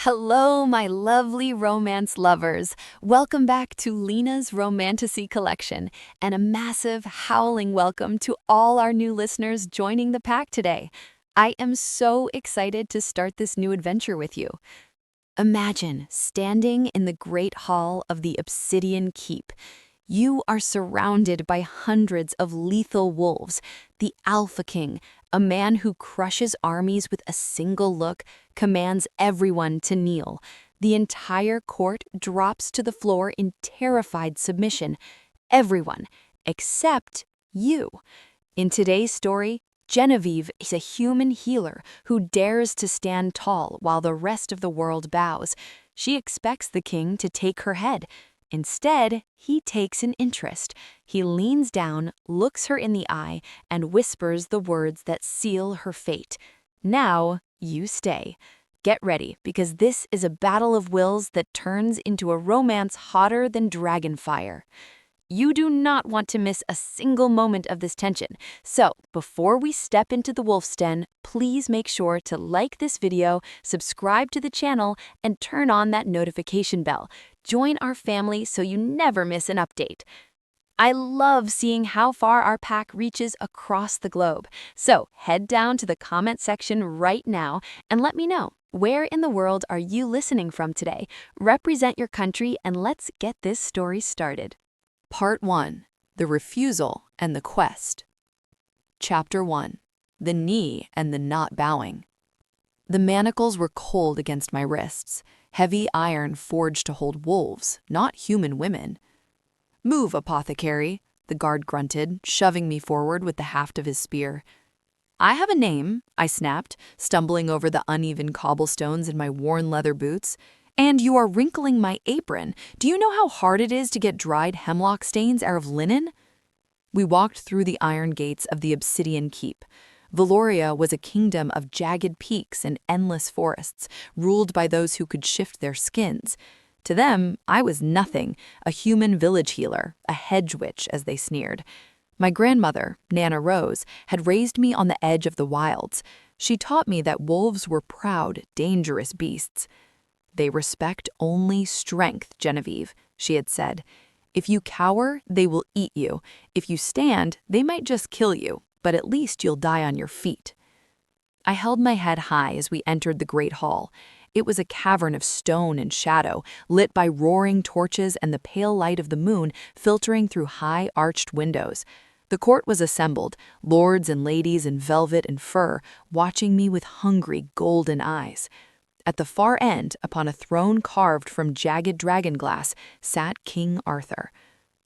Hello, my lovely romance lovers. Welcome back to Linas Romantasy collection, and a massive, howling welcome to all our new listeners joining the pack today. I am so excited to start this new adventure with you. Imagine standing in the great hall of the Obsidian Keep. You are surrounded by hundreds of lethal wolves, the Alpha King, a man who crushes armies with a single look, commands everyone to kneel. The entire court drops to the floor in terrified submission. Everyone, except you. In today's story, Genevieve is a human healer who dares to stand tall while the rest of the world bows. She expects the king to take her head. Instead, he takes an interest. He leans down, looks her in the eye, and whispers the words that seal her fate. Now, you stay. Get ready, because this is a battle of wills that turns into a romance hotter than dragon fire. You do not want to miss a single moment of this tension. So, before we step into the wolf's den, please make sure to like this video, subscribe to the channel, and turn on that notification bell. Join our family so you never miss an update. I love seeing how far our pack reaches across the globe. So, head down to the comment section right now and let me know, where in the world are you listening from today? Represent your country and let's get this story started. Part 1. The Refusal and the Quest. Chapter 1. The Knee and the Not Bowing. The manacles were cold against my wrists, heavy iron forged to hold wolves, not human women. "Move, apothecary," the guard grunted, shoving me forward with the haft of his spear. "I have a name," I snapped, stumbling over the uneven cobblestones in my worn leather boots. "And you are wrinkling my apron. Do you know how hard it is to get dried hemlock stains out of linen?" We walked through the iron gates of the Obsidian Keep. Valoria was a kingdom of jagged peaks and endless forests, ruled by those who could shift their skins. To them, I was nothing, a human village healer, a hedge witch, as they sneered. My grandmother, Nana Rose, had raised me on the edge of the wilds. She taught me that wolves were proud, dangerous beasts. "They respect only strength, Genevieve," she had said. "If you cower, they will eat you. If you stand, they might just kill you, but at least you'll die on your feet." I held my head high as we entered the great hall. It was a cavern of stone and shadow, lit by roaring torches and the pale light of the moon filtering through high arched windows. The court was assembled, lords and ladies in velvet and fur, watching me with hungry, golden eyes. At the far end, upon a throne carved from jagged dragon glass, sat King Arthur.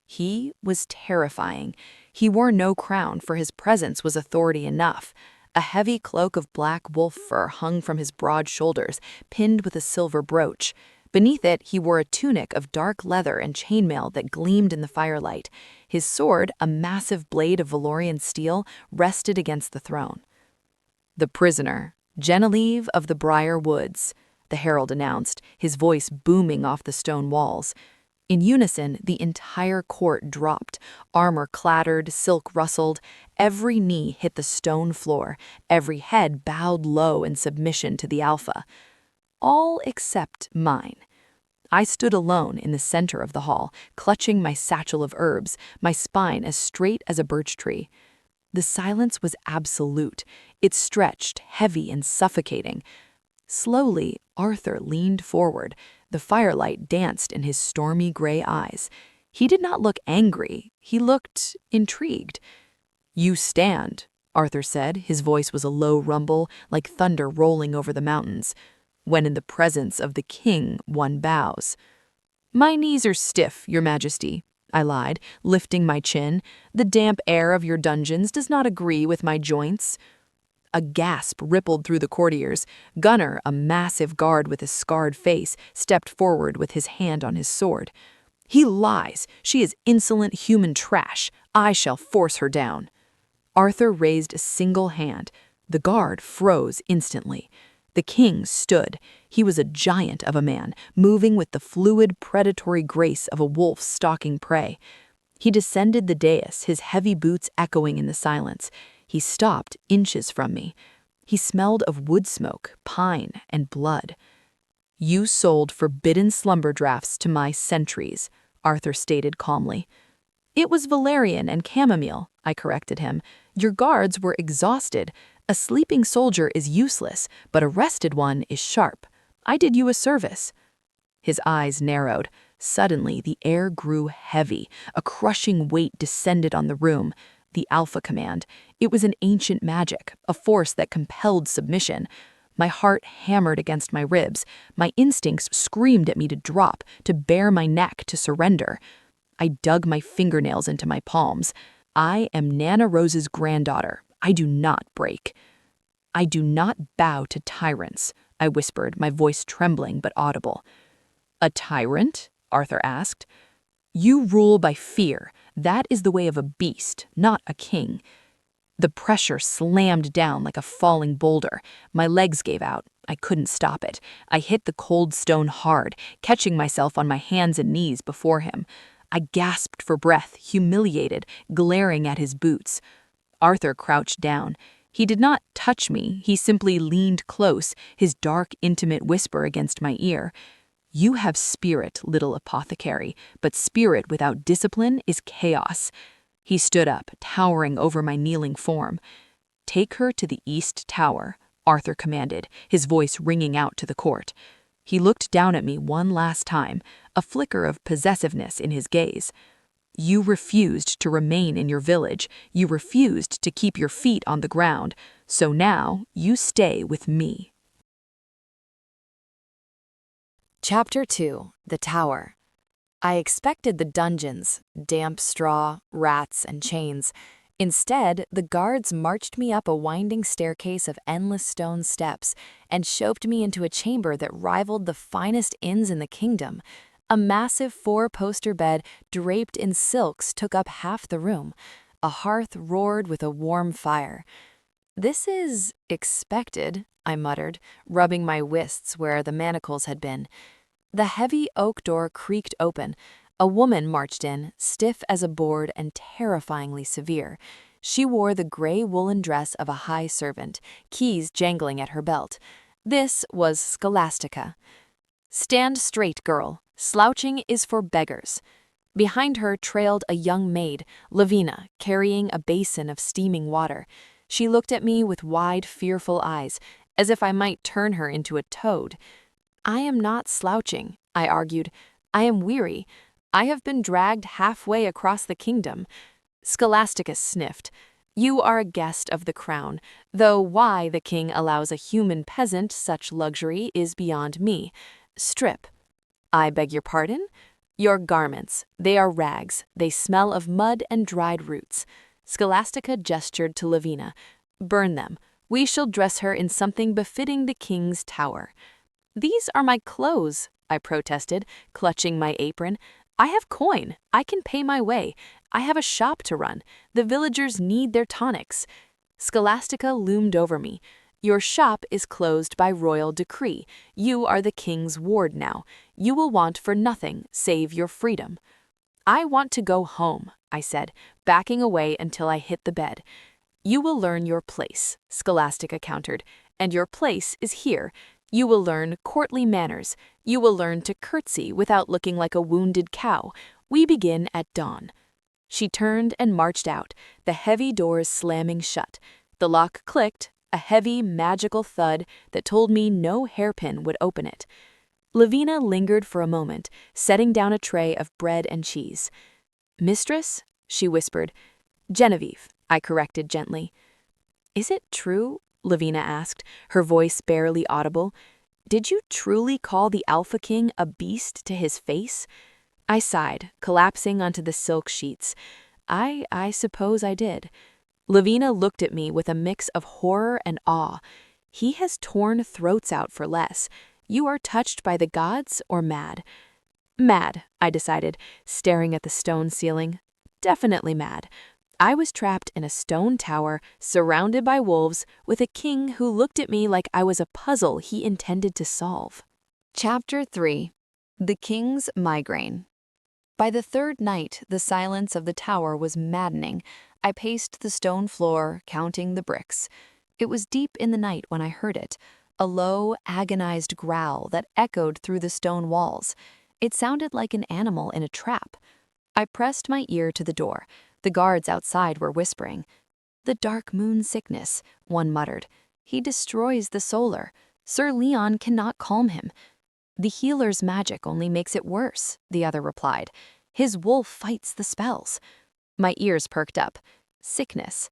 He was terrifying. He wore no crown, for his presence was authority enough. A heavy cloak of black wolf fur hung from his broad shoulders, pinned with a silver brooch. Beneath it, he wore a tunic of dark leather and chainmail that gleamed in the firelight. His sword, a massive blade of Valorian steel, rested against the throne. "The prisoner, Genevieve of the Briar Woods," the herald announced, his voice booming off the stone walls. In unison, the entire court dropped. Armor clattered, silk rustled. Every knee hit the stone floor. Every head bowed low in submission to the Alpha. All except mine. I stood alone in the center of the hall, clutching my satchel of herbs, my spine as straight as a birch tree. The silence was absolute. It stretched, heavy and suffocating. Slowly, Arthur leaned forward. The firelight danced in his stormy gray eyes. He did not look angry. He looked intrigued. "You stand," Arthur said. His voice was a low rumble, like thunder rolling over the mountains. "When in the presence of the king, one bows." "My knees are stiff, Your Majesty," I lied, lifting my chin. "The damp air of your dungeons does not agree with my joints." A gasp rippled through the courtiers. Gunnar, a massive guard with a scarred face, stepped forward with his hand on his sword. "He lies. She is insolent human trash. I shall force her down." Arthur raised a single hand. The guard froze instantly. The king stood. He was a giant of a man, moving with the fluid, predatory grace of a wolf stalking prey. He descended the dais, his heavy boots echoing in the silence. He stopped inches from me. He smelled of wood smoke, pine, and blood. You sold forbidden slumber drafts to my sentries, Arthur stated calmly. It was valerian and chamomile, I corrected him. Your guards were exhausted. A sleeping soldier is useless, but a rested one is sharp. I did you a service. His eyes narrowed. Suddenly, the air grew heavy. A crushing weight descended on the room. The Alpha Command. It was an ancient magic, a force that compelled submission. My heart hammered against my ribs. My instincts screamed at me to drop, to bare my neck, to surrender. I dug my fingernails into my palms. I am Nana Rose's granddaughter. I do not break. I do not bow to tyrants, I whispered, my voice trembling but audible. A tyrant? Arthur asked. You rule by fear. That is the way of a beast, not a king. The pressure slammed down like a falling boulder. My legs gave out. I couldn't stop it. I hit the cold stone hard, catching myself on my hands and knees before him. I gasped for breath, humiliated, glaring at his boots. Arthur crouched down. He did not touch me. He simply leaned close, his dark, intimate whisper against my ear. You have spirit, little apothecary, but spirit without discipline is chaos. He stood up, towering over my kneeling form. Take her to the East Tower, Arthur commanded, his voice ringing out to the court. He looked down at me one last time, a flicker of possessiveness in his gaze. You refused to remain in your village. You refused to keep your feet on the ground. So now you stay with me. Chapter 2. The Tower. I expected the dungeons, damp straw, rats, and chains. Instead, the guards marched me up a winding staircase of endless stone steps and shoved me into a chamber that rivaled the finest inns in the kingdom. A massive 4-poster bed draped in silks took up half the room. A hearth roared with a warm fire. This is expected, I muttered, rubbing my wrists where the manacles had been. The heavy oak door creaked open. A woman marched in, stiff as a board and terrifyingly severe. She wore the gray woolen dress of a high servant, keys jangling at her belt. This was Scholastica. Stand straight, girl. Slouching is for beggars. Behind her trailed a young maid, Lavina, carrying a basin of steaming water. She looked at me with wide, fearful eyes, as if I might turn her into a toad. I am not slouching, I argued. I am weary. I have been dragged halfway across the kingdom. Scholastica sniffed. You are a guest of the crown, though why the king allows a human peasant such luxury is beyond me. Strip. I beg your pardon? Your garments. They are rags. They smell of mud and dried roots. Scholastica gestured to Lavina. Burn them. We shall dress her in something befitting the king's tower. These are my clothes, I protested, clutching my apron. I have coin. I can pay my way. I have a shop to run. The villagers need their tonics. Scholastica loomed over me. Your shop is closed by royal decree. You are the king's ward now. You will want for nothing save your freedom. I want to go home, I said, backing away until I hit the bed. You will learn your place, Scholastica countered, and your place is here. You will learn courtly manners. You will learn to curtsy without looking like a wounded cow. We begin at dawn. She turned and marched out, the heavy doors slamming shut. The lock clicked, a heavy, magical thud that told me no hairpin would open it. Lavina lingered for a moment, setting down a tray of bread and cheese. Mistress, she whispered. Genevieve, I corrected gently. Is it true? Lavina asked, her voice barely audible. Did you truly call the Alpha King a beast to his face? I sighed, collapsing onto the silk sheets. I suppose I did. Lavina looked at me with a mix of horror and awe. He has torn throats out for less. You are touched by the gods or mad? Mad, I decided, staring at the stone ceiling. Definitely mad. I was trapped in a stone tower, surrounded by wolves, with a king who looked at me like I was a puzzle he intended to solve. Chapter 3. The King's Migraine. By the third night, the silence of the tower was maddening. I paced the stone floor, counting the bricks. It was deep in the night when I heard it. a low, agonized growl that echoed through the stone walls. It sounded like an animal in a trap. I pressed my ear to the door. The guards outside were whispering. "The dark moon sickness," one muttered. "He destroys the solar. Sir Leon cannot calm him." "The healer's magic only makes it worse," the other replied. "His wolf fights the spells." My ears perked up. Sickness.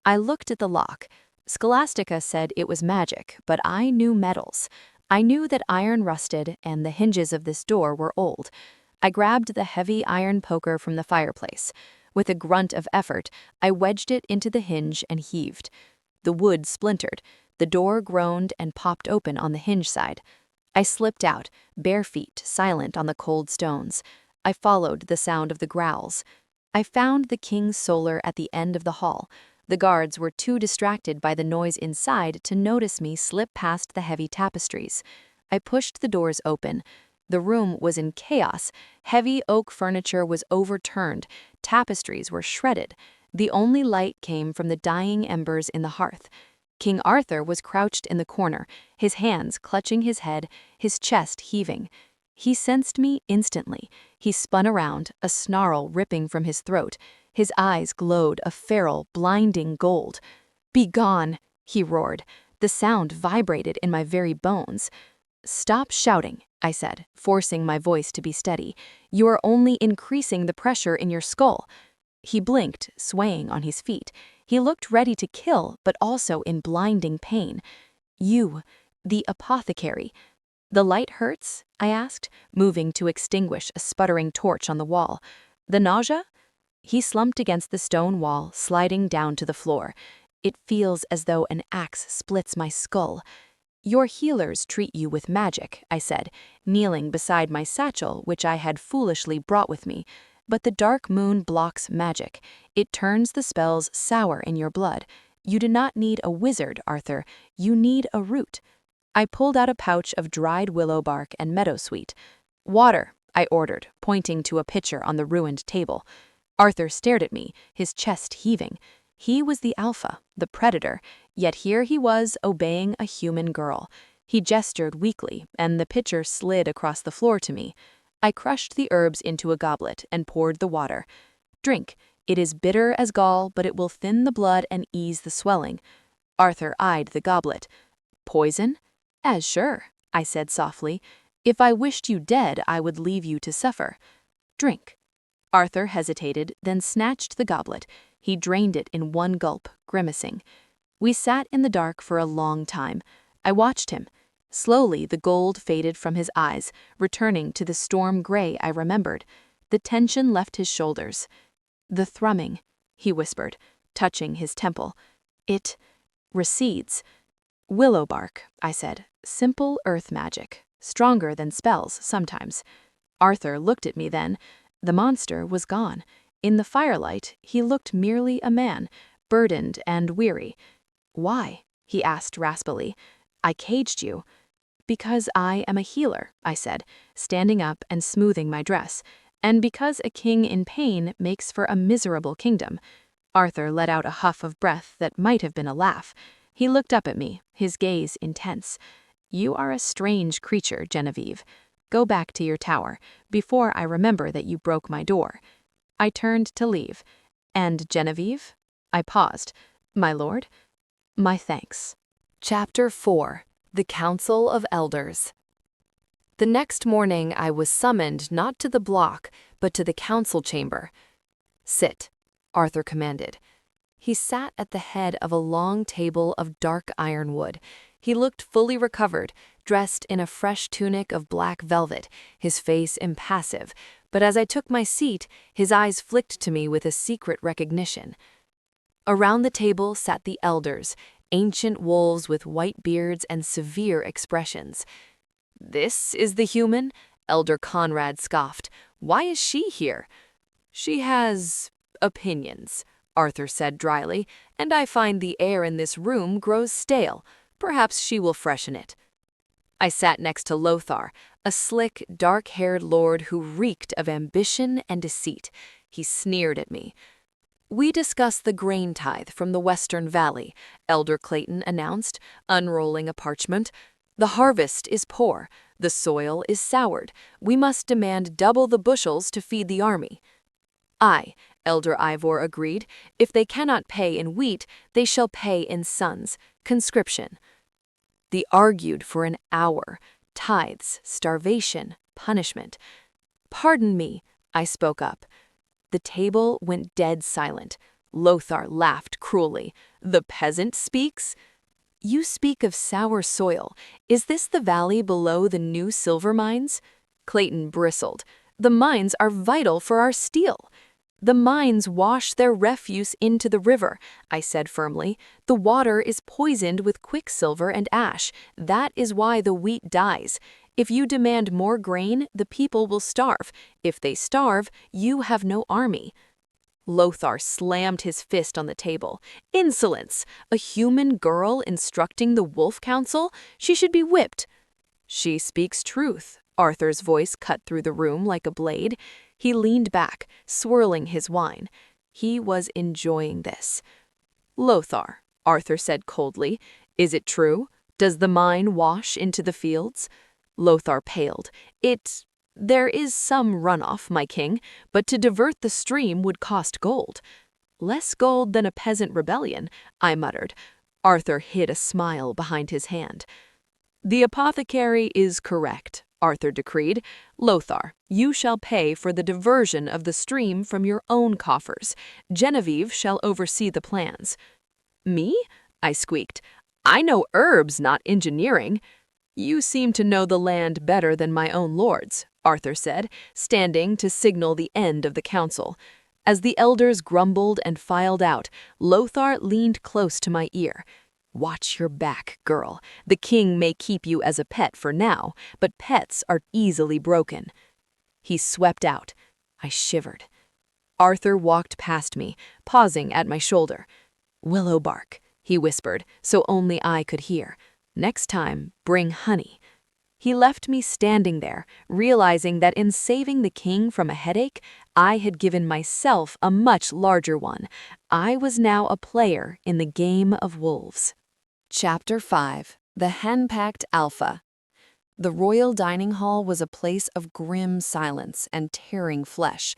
I looked at the lock. Scholastica said it was magic, but I knew metals. I knew that iron rusted and the hinges of this door were old. I grabbed the heavy iron poker from the fireplace. With a grunt of effort, I wedged it into the hinge and heaved. The wood splintered. The door groaned and popped open on the hinge side. I slipped out, bare feet, silent on the cold stones. I followed the sound of the growls. I found the king's solar at the end of the hall. The guards were too distracted by the noise inside to notice me slip past the heavy tapestries. I pushed the doors open. The room was in chaos. Heavy oak furniture was overturned. Tapestries were shredded. The only light came from the dying embers in the hearth. King Arthur was crouched in the corner, his hands clutching his head, his chest heaving. He sensed me instantly. He spun around, a snarl ripping from his throat. His eyes glowed a feral, blinding gold. "Begone!" he roared. The sound vibrated in my very bones. "Stop shouting," I said, forcing my voice to be steady. "You are only increasing the pressure in your skull." He blinked, swaying on his feet. He looked ready to kill, but also in blinding pain. "You, the apothecary." "The light hurts?" I asked, moving to extinguish a sputtering torch on the wall. "The nausea?" He slumped against the stone wall, sliding down to the floor. "It feels as though an axe splits my skull." "Your healers treat you with magic," I said, kneeling beside my satchel, which I had foolishly brought with me. "But the dark moon blocks magic. It turns the spells sour in your blood. You do not need a wizard, Arthur. You need a root." I pulled out a pouch of dried willow bark and meadowsweet. "Water," I ordered, pointing to a pitcher on the ruined table. Arthur stared at me, his chest heaving. He was the alpha, the predator, yet here he was obeying a human girl. He gestured weakly, and the pitcher slid across the floor to me. I crushed the herbs into a goblet and poured the water. "Drink. It is bitter as gall, but it will thin the blood and ease the swelling." Arthur eyed the goblet. "Poison?" "As sure," I said softly. "If I wished you dead, I would leave you to suffer." "Drink." Arthur hesitated, then snatched the goblet. He drained it in one gulp, grimacing. We sat in the dark for a long time. I watched him. Slowly the gold faded from his eyes, returning to the storm gray I remembered. The tension left his shoulders. "The thrumming," he whispered, touching his temple. "It recedes." "Willow bark," I said. "Simple earth magic. Stronger than spells, sometimes." Arthur looked at me then. The monster was gone. In the firelight, he looked merely a man, burdened and weary. "Why?" he asked raspily. "I caged you." "Because I am a healer," I said, standing up and smoothing my dress, "and because a king in pain makes for a miserable kingdom." Arthur let out a huff of breath that might have been a laugh. He looked up at me, his gaze intense. "You are a strange creature, Genevieve. Go back to your tower, before I remember that you broke my door." I turned to leave. "And Genevieve?" I paused. "My lord?" "My thanks." Chapter 4. The Council of Elders. The next morning I was summoned not to the block, but to the council chamber. "Sit," Arthur commanded. He sat at the head of a long table of dark ironwood. He looked fully recovered, dressed in a fresh tunic of black velvet, his face impassive, but as I took my seat, his eyes flicked to me with a secret recognition. Around the table sat the elders, ancient wolves with white beards and severe expressions. "This is the human?" Elder Conrad scoffed. "Why is she here?" "She has opinions," Arthur said dryly, "and I find the air in this room grows stale. Perhaps she will freshen it." I sat next to Lothar, a slick, dark-haired lord who reeked of ambition and deceit. He sneered at me. "We discuss the grain tithe from the Western Valley," Elder Clayton announced, unrolling a parchment. "The harvest is poor. The soil is soured. We must demand double the bushels to feed the army." "Aye," Elder Ivor agreed. "If they cannot pay in wheat, they shall pay in sons. Conscription." They argued for an hour. Tithes, starvation, punishment. "Pardon me," I spoke up. The table went dead silent. Lothar laughed cruelly. "The peasant speaks?" "You speak of sour soil. Is this the valley below the new silver mines?" Clayton bristled. "The mines are vital for our steel." "The mines wash their refuse into the river," I said firmly. "The water is poisoned with quicksilver and ash. That is why the wheat dies. If you demand more grain, the people will starve. If they starve, you have no army." Lothar slammed his fist on the table. "Insolence! A human girl instructing the Wolf Council? She should be whipped." "She speaks truth." Arthur's voice cut through the room like a blade. He leaned back, swirling his wine. He was enjoying this. "Lothar," Arthur said coldly, "is it true? Does the mine wash into the fields?" Lothar paled. There is some runoff, my king, but to divert the stream would cost gold." "Less gold than a peasant rebellion," I muttered. Arthur hid a smile behind his hand. "The apothecary is correct," Arthur decreed. "Lothar, you shall pay for the diversion of the stream from your own coffers. Genevieve shall oversee the plans." "Me?" I squeaked. "I know herbs, not engineering." "You seem to know the land better than my own lords," Arthur said, standing to signal the end of the council. As the elders grumbled and filed out, Lothar leaned close to my ear. "Watch your back, girl. The king may keep you as a pet for now, but pets are easily broken." He swept out. I shivered. Arthur walked past me, pausing at my shoulder. "Willow bark," he whispered, so only I could hear. "Next time, bring honey." He left me standing there, realizing that in saving the king from a headache, I had given myself a much larger one. I was now a player in the game of wolves. Chapter 5. The Hen-Packed Alpha. The royal dining hall was a place of grim silence and tearing flesh.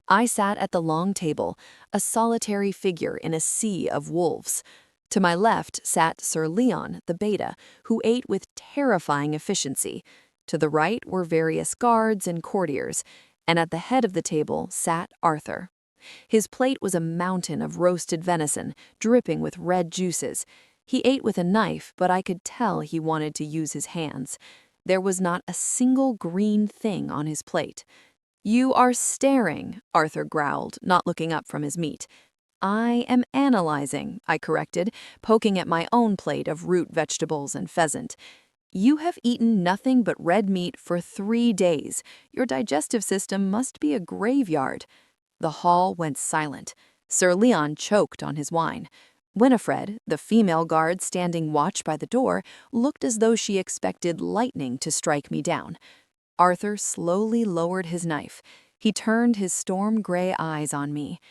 I sat at the long table, a solitary figure in a sea of wolves. To my left sat Sir Leon, the beta, who ate with terrifying efficiency. To the right were various guards and courtiers, and at the head of the table sat Arthur. His plate was a mountain of roasted venison, dripping with red juices. He ate with a knife, but I could tell he wanted to use his hands. There was not a single green thing on his plate. "You are staring," Arthur growled, not looking up from his meat. "I am analyzing," I corrected, poking at my own plate of root vegetables and pheasant. "You have eaten nothing but red meat for 3 days. Your digestive system must be a graveyard." The hall went silent. Sir Leon choked on his wine. Winifred, the female guard standing watch by the door, looked as though she expected lightning to strike me down. Arthur slowly lowered his knife. He turned his storm-gray eyes on me.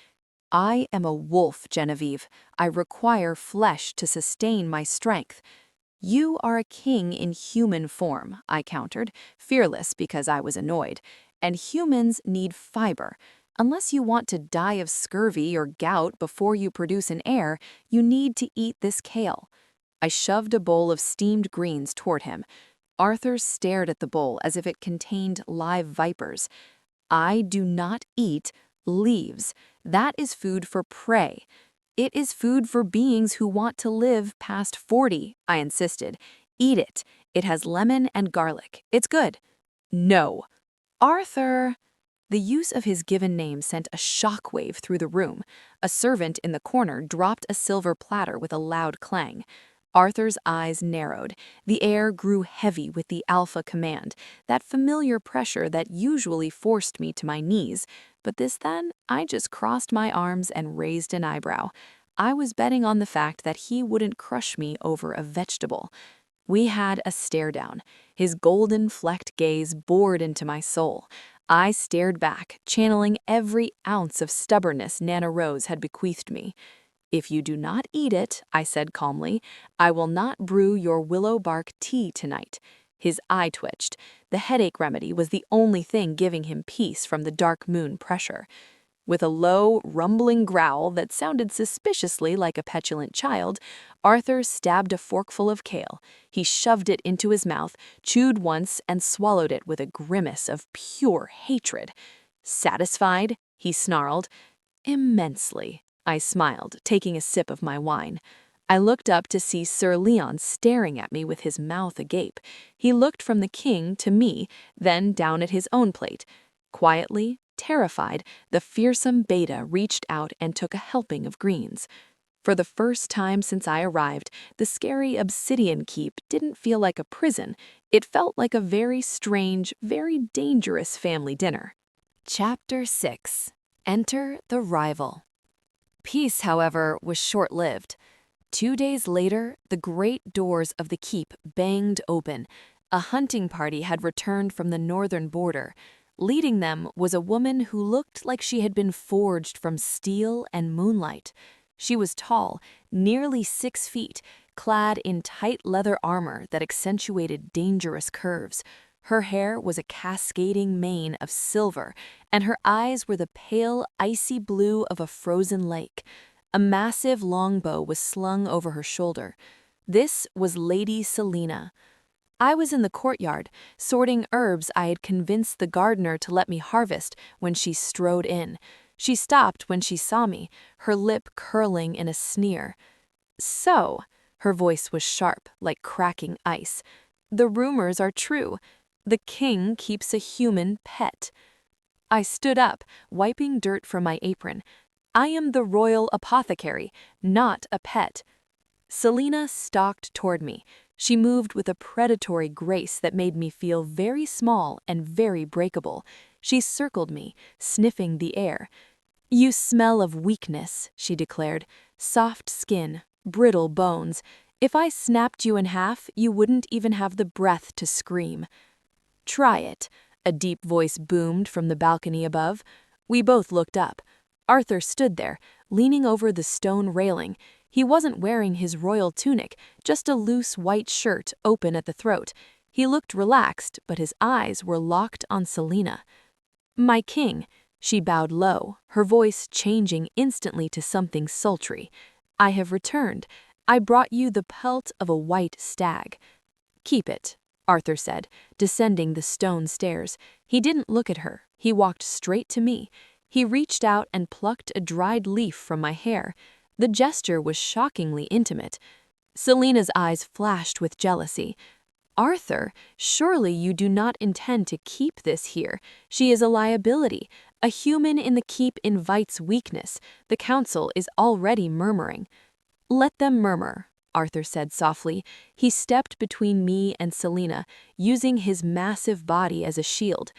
"I am a wolf, Genevieve. I require flesh to sustain my strength." "You are a king in human form," I countered, fearless because I was annoyed. "And humans need fiber. Unless you want to die of scurvy or gout before you produce an heir, you need to eat this kale." I shoved a bowl of steamed greens toward him. Arthur stared at the bowl as if it contained live vipers. "I do not eat leaves. That is food for prey. It is food for beings who want to live past 40, I insisted. "Eat it. It has lemon and garlic. It's good." "No." "Arthur." The use of his given name sent a shockwave through the room. A servant in the corner dropped a silver platter with a loud clang. Arthur's eyes narrowed. The air grew heavy with the alpha command, that familiar pressure that usually forced me to my knees. But this then, I just crossed my arms and raised an eyebrow. I was betting on the fact that he wouldn't crush me over a vegetable. We had a stare down. His golden-flecked gaze bored into my soul. I stared back, channeling every ounce of stubbornness Nana Rose had bequeathed me. "If you do not eat it," I said calmly, "I will not brew your willow bark tea tonight." His eye twitched. The headache remedy was the only thing giving him peace from the dark moon pressure. With a low, rumbling growl that sounded suspiciously like a petulant child, Arthur stabbed a forkful of kale. He shoved it into his mouth, chewed once, and swallowed it with a grimace of pure hatred. "Satisfied?" he snarled. "Immensely," I smiled, taking a sip of my wine. I looked up to see Sir Leon staring at me with his mouth agape. He looked from the king to me, then down at his own plate. Quietly, terrified, the fearsome beta reached out and took a helping of greens. For the first time since I arrived, the scary Obsidian Keep didn't feel like a prison. It felt like a very strange, very dangerous family dinner. Chapter 6. Enter the Rival. Peace, however, was short-lived. 2 days later, the great doors of the keep banged open. A hunting party had returned from the northern border. Leading them was a woman who looked like she had been forged from steel and moonlight. She was tall, nearly 6 feet, clad in tight leather armor that accentuated dangerous curves. Her hair was a cascading mane of silver, and her eyes were the pale, icy blue of a frozen lake. A massive longbow was slung over her shoulder. This was Lady Selina. I was in the courtyard, sorting herbs I had convinced the gardener to let me harvest when she strode in. She stopped when she saw me, her lip curling in a sneer. "So," her voice was sharp, like cracking ice, "the rumors are true. The king keeps a human pet." I stood up, wiping dirt from my apron. "I am the royal apothecary, not a pet." Selina stalked toward me. She moved with a predatory grace that made me feel very small and very breakable. She circled me, sniffing the air. "You smell of weakness," she declared. "Soft skin, brittle bones. If I snapped you in half, you wouldn't even have the breath to scream." "Try it," a deep voice boomed from the balcony above. We both looked up. Arthur stood there, leaning over the stone railing. He wasn't wearing his royal tunic, just a loose white shirt open at the throat. He looked relaxed, but his eyes were locked on Selina. "My king," she bowed low, her voice changing instantly to something sultry. "I have returned. I brought you the pelt of a white stag." "Keep it," Arthur said, descending the stone stairs. He didn't look at her. He walked straight to me. He reached out and plucked a dried leaf from my hair. The gesture was shockingly intimate. Selina's eyes flashed with jealousy. "Arthur, surely you do not intend to keep this here. She is a liability. A human in the keep invites weakness. The council is already murmuring." "Let them murmur," Arthur said softly. He stepped between me and Selina, using his massive body as a shield.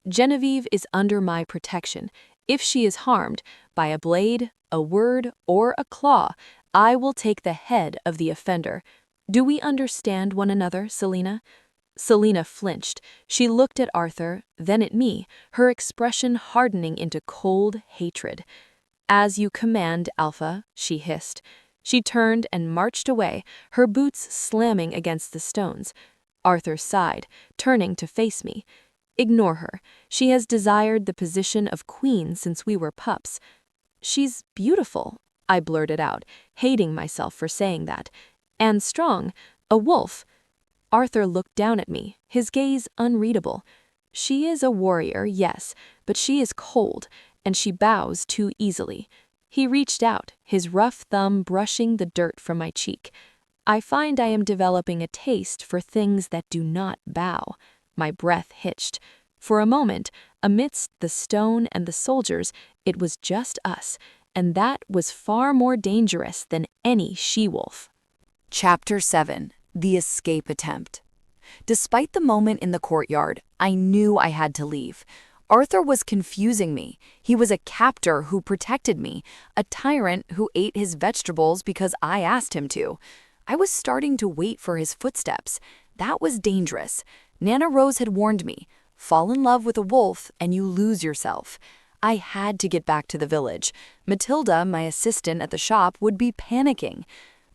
"Genevieve is under my protection. If she is harmed by a blade, a word, or a claw, I will take the head of the offender. Do we understand one another, Selina?" Selina flinched. She looked at Arthur, then at me, her expression hardening into cold hatred. "As you command, Alpha," she hissed. She turned and marched away, her boots slamming against the stones. Arthur sighed, turning to face me. "Ignore her. She has desired the position of queen since we were pups." "She's beautiful," I blurted out, hating myself for saying that. "And strong. A wolf." Arthur looked down at me, his gaze unreadable. "She is a warrior, yes, but she is cold, and she bows too easily." He reached out, his rough thumb brushing the dirt from my cheek. "I find I am developing a taste for things that do not bow." My breath hitched. For a moment, amidst the stone and the soldiers, it was just us, and that was far more dangerous than any she-wolf. Chapter 7. The Escape Attempt. Despite the moment in the courtyard, I knew I had to leave. Arthur was confusing me. He was a captor who protected me, a tyrant who ate his vegetables because I asked him to. I was starting to wait for his footsteps. That was dangerous. Nana Rose had warned me. Fall in love with a wolf and you lose yourself. I had to get back to the village. Matilda, my assistant at the shop, would be panicking.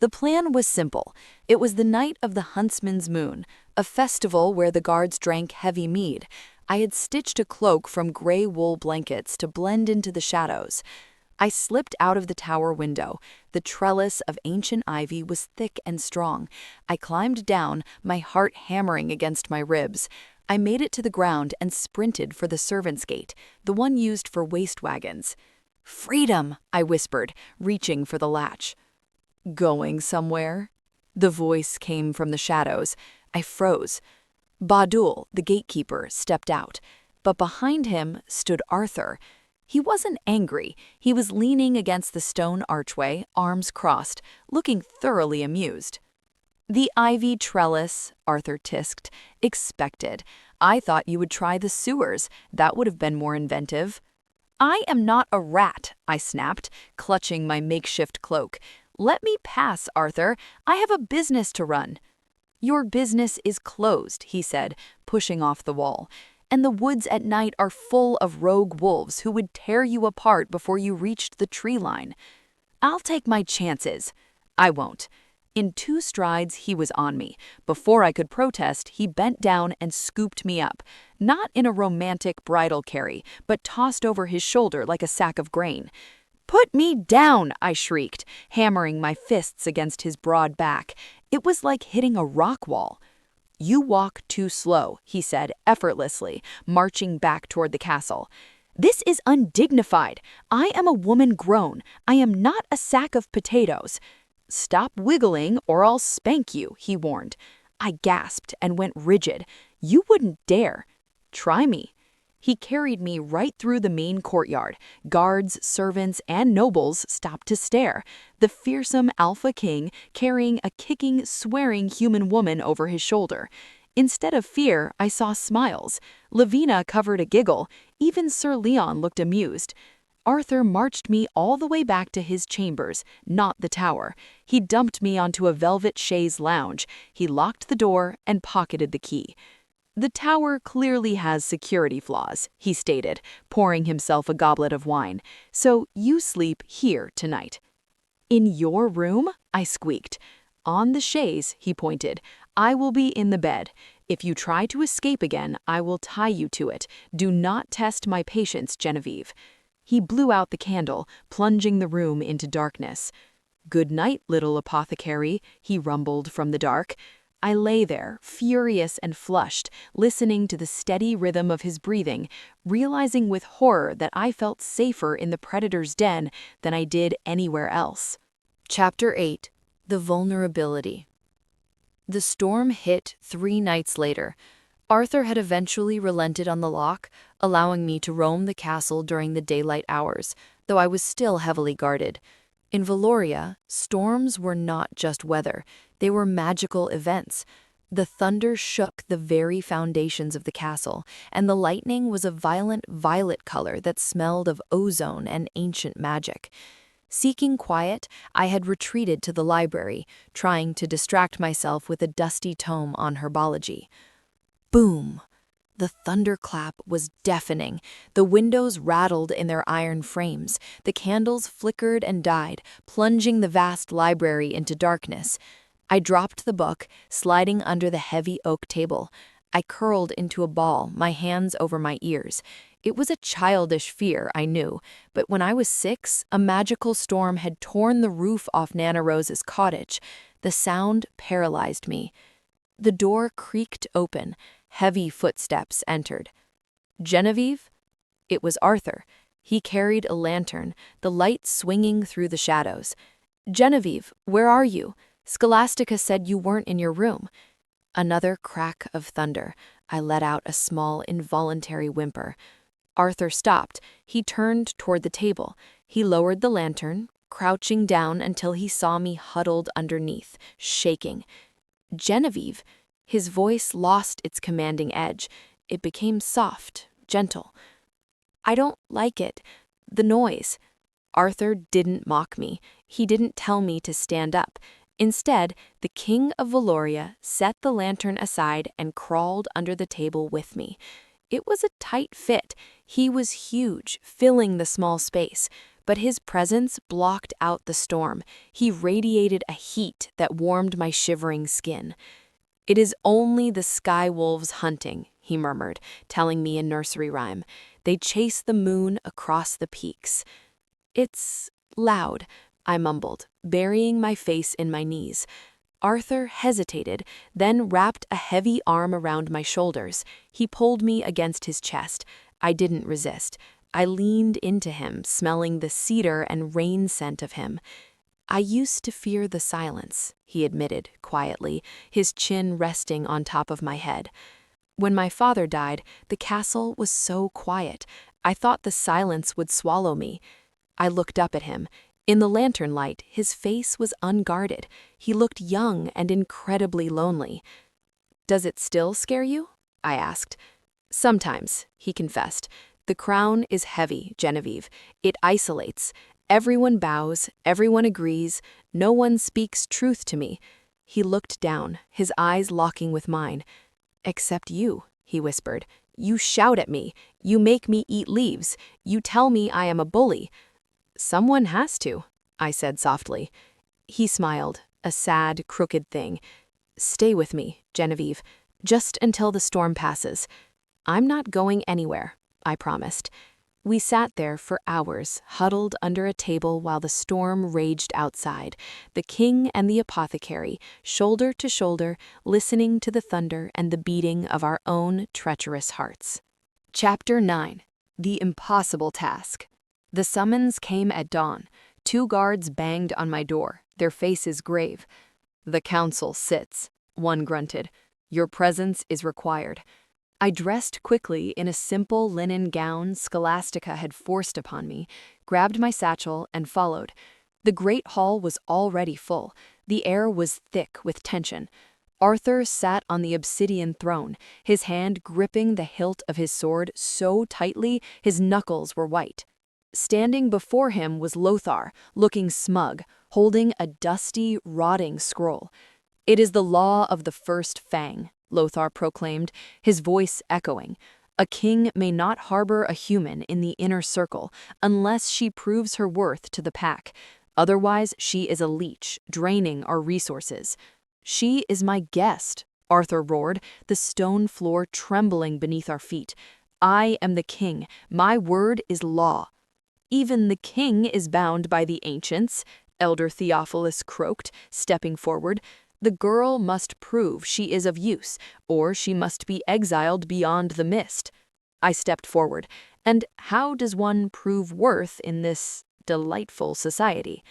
The plan was simple. It was the night of the Huntsman's Moon, a festival where the guards drank heavy mead. I had stitched a cloak from gray wool blankets to blend into the shadows. I slipped out of the tower window. The trellis of ancient ivy was thick and strong. I climbed down, my heart hammering against my ribs. I made it to the ground and sprinted for the servants' gate, the one used for waste wagons. "Freedom!" I whispered, reaching for the latch. "Going somewhere?" The voice came from the shadows. I froze. Badul, the gatekeeper, stepped out, but behind him stood Arthur. He wasn't angry. He was leaning against the stone archway, arms crossed, looking thoroughly amused. "The ivy trellis," Arthur tisked. "Expected. I thought you would try the sewers. That would have been more inventive." "I am not a rat," I snapped, clutching my makeshift cloak. "Let me pass, Arthur. I have a business to run." "Your business is closed," he said, pushing off the wall. "And the woods at night are full of rogue wolves who would tear you apart before you reached the tree line." "I'll take my chances." "I won't." In 2 strides, he was on me. Before I could protest, he bent down and scooped me up. Not in a romantic bridal carry, but tossed over his shoulder like a sack of grain. "Put me down!" I shrieked, hammering my fists against his broad back. It was like hitting a rock wall. "You walk too slow," he said effortlessly, marching back toward the castle. "This is undignified. I am a woman grown. I am not a sack of potatoes." "Stop wiggling or I'll spank you," he warned. I gasped and went rigid. "You wouldn't dare." "Try me." He carried me right through the main courtyard. Guards, servants, and nobles stopped to stare. The fearsome Alpha King carrying a kicking, swearing human woman over his shoulder. Instead of fear, I saw smiles. Lavina covered a giggle. Even Sir Leon looked amused. Arthur marched me all the way back to his chambers, not the tower. He dumped me onto a velvet chaise lounge. He locked the door and pocketed the key. "The tower clearly has security flaws," he stated, pouring himself a goblet of wine. "So you sleep here tonight." "In your room?" I squeaked. "On the chaise," he pointed. "I will be in the bed. If you try to escape again, I will tie you to it. Do not test my patience, Genevieve." He blew out the candle, plunging the room into darkness. "Good night, little apothecary," he rumbled from the dark. I lay there, furious and flushed, listening to the steady rhythm of his breathing, realizing with horror that I felt safer in the predator's den than I did anywhere else. Chapter 8. The Vulnerability. The storm hit 3 nights later. Arthur had eventually relented on the lock, allowing me to roam the castle during the daylight hours, though I was still heavily guarded. In Valoria, storms were not just weather, they were magical events. The thunder shook the very foundations of the castle, and the lightning was a violent violet color that smelled of ozone and ancient magic. Seeking quiet, I had retreated to the library, trying to distract myself with a dusty tome on herbology. Boom! The thunderclap was deafening. The windows rattled in their iron frames. The candles flickered and died, plunging the vast library into darkness. I dropped the book, sliding under the heavy oak table. I curled into a ball, my hands over my ears. It was a childish fear, I knew, but when I was 6, a magical storm had torn the roof off Nana Rose's cottage. The sound paralyzed me. The door creaked open. Heavy footsteps entered. "Genevieve?" It was Arthur. He carried a lantern, the light swinging through the shadows. "Genevieve, where are you? Scholastica said you weren't in your room." Another crack of thunder. I let out a small, involuntary whimper. Arthur stopped. He turned toward the table. He lowered the lantern, crouching down until he saw me huddled underneath, shaking. "Genevieve?" His voice lost its commanding edge. It became soft, gentle. "I don't like it. The noise." Arthur didn't mock me. He didn't tell me to stand up. Instead, the King of Valoria set the lantern aside and crawled under the table with me. It was a tight fit. He was huge, filling the small space, but his presence blocked out the storm. He radiated a heat that warmed my shivering skin. "It is only the sky wolves hunting," he murmured, telling me in nursery rhyme. "They chase the moon across the peaks." "It's loud," I mumbled, burying my face in my knees. Arthur hesitated, then wrapped a heavy arm around my shoulders. He pulled me against his chest. I didn't resist. I leaned into him, smelling the cedar and rain scent of him. "I used to fear the silence," he admitted quietly, his chin resting on top of my head. "When my father died, the castle was so quiet. I thought the silence would swallow me." I looked up at him. In the lantern light, his face was unguarded. He looked young and incredibly lonely. "Does it still scare you?" I asked. "Sometimes," he confessed. "The crown is heavy, Genevieve. It isolates. Everyone bows, everyone agrees, no one speaks truth to me." He looked down, his eyes locking with mine. "Except you," he whispered. "You shout at me. You make me eat leaves. You tell me I am a bully." "Someone has to," I said softly. He smiled, a sad, crooked thing. "Stay with me, Genevieve, just until the storm passes." "I'm not going anywhere," I promised. We sat there for hours, huddled under a table while the storm raged outside, the king and the apothecary, shoulder to shoulder, listening to the thunder and the beating of our own treacherous hearts. Chapter 9. The Impossible Task. The summons came at dawn. 2 guards banged on my door, their faces grave. "The council sits," one grunted. "Your presence is required." I dressed quickly in a simple linen gown Scholastica had forced upon me, grabbed my satchel, and followed. The great hall was already full. The air was thick with tension. Arthur sat on the obsidian throne, his hand gripping the hilt of his sword so tightly his knuckles were white. Standing before him was Lothar, looking smug, holding a dusty, rotting scroll. "It is the law of the first fang," Lothar proclaimed, his voice echoing. "A king may not harbor a human in the inner circle unless she proves her worth to the pack. Otherwise, she is a leech, draining our resources." "She is my guest," Arthur roared, the stone floor trembling beneath our feet. "I am the king. My word is law." "Even the king is bound by the ancients," Elder Theophilus croaked, stepping forward. "The girl must prove she is of use, or she must be exiled beyond the mist." I stepped forward. "And how does one prove worth in this delightful society?"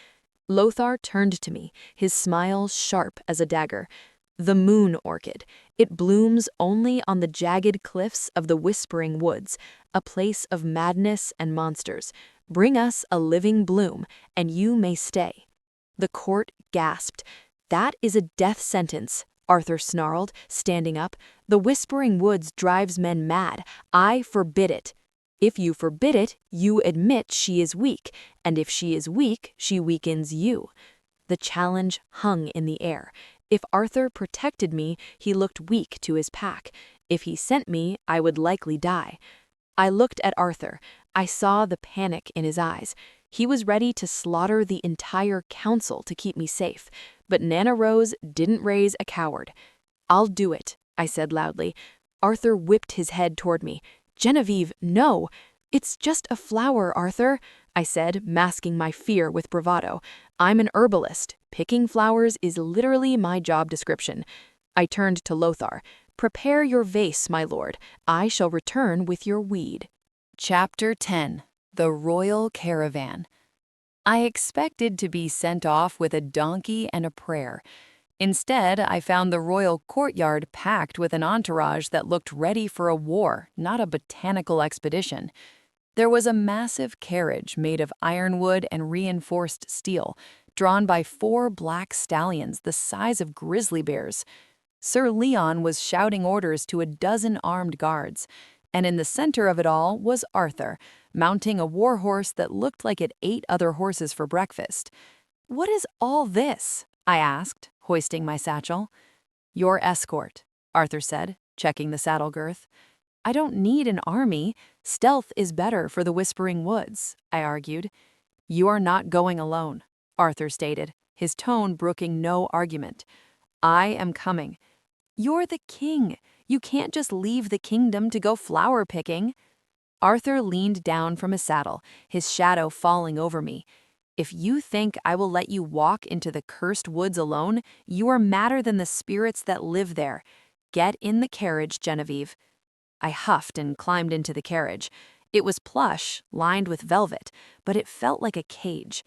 Lothar turned to me, his smile sharp as a dagger. "The moon orchid. It blooms only on the jagged cliffs of the Whispering Woods, a place of madness and monsters. Bring us a living bloom, and you may stay." The court gasped. "That is a death sentence," Arthur snarled, standing up. "The Whispering Woods drives men mad. I forbid it." "If you forbid it, you admit she is weak, and if she is weak, she weakens you." The challenge hung in the air. If Arthur protected me, he looked weak to his pack. If he sent me, I would likely die. I looked at Arthur. I saw the panic in his eyes. He was ready to slaughter the entire council to keep me safe. But Nana Rose didn't raise a coward. "I'll do it," I said loudly. Arthur whipped his head toward me. "Genevieve, no!" "It's just a flower, Arthur," I said, masking my fear with bravado. "I'm an herbalist. Picking flowers is literally my job description." I turned to Lothar. "Prepare your vase, my lord. I shall return with your weed." Chapter 10. The Royal Caravan. I expected to be sent off with a donkey and a prayer. Instead, I found the royal courtyard packed with an entourage that looked ready for a war, not a botanical expedition. There was a massive carriage made of ironwood and reinforced steel, drawn by 4 black stallions the size of grizzly bears. Sir Leon was shouting orders to a dozen armed guards, and in the center of it all was Arthur, mounting a war horse that looked like it ate other horses for breakfast. "What is all this?" I asked, hoisting my satchel. "Your escort," Arthur said, checking the saddle girth. I don't need an army. Stealth is better for the Whispering Woods, I argued. You are not going alone, Arthur stated, his tone brooking no argument. I am coming. You're the king. You can't just leave the kingdom to go flower picking. Arthur leaned down from his saddle, his shadow falling over me. If you think I will let you walk into the cursed woods alone, you are madder than the spirits that live there. Get in the carriage, Genevieve. I huffed and climbed into the carriage. It was plush, lined with velvet, but it felt like a cage.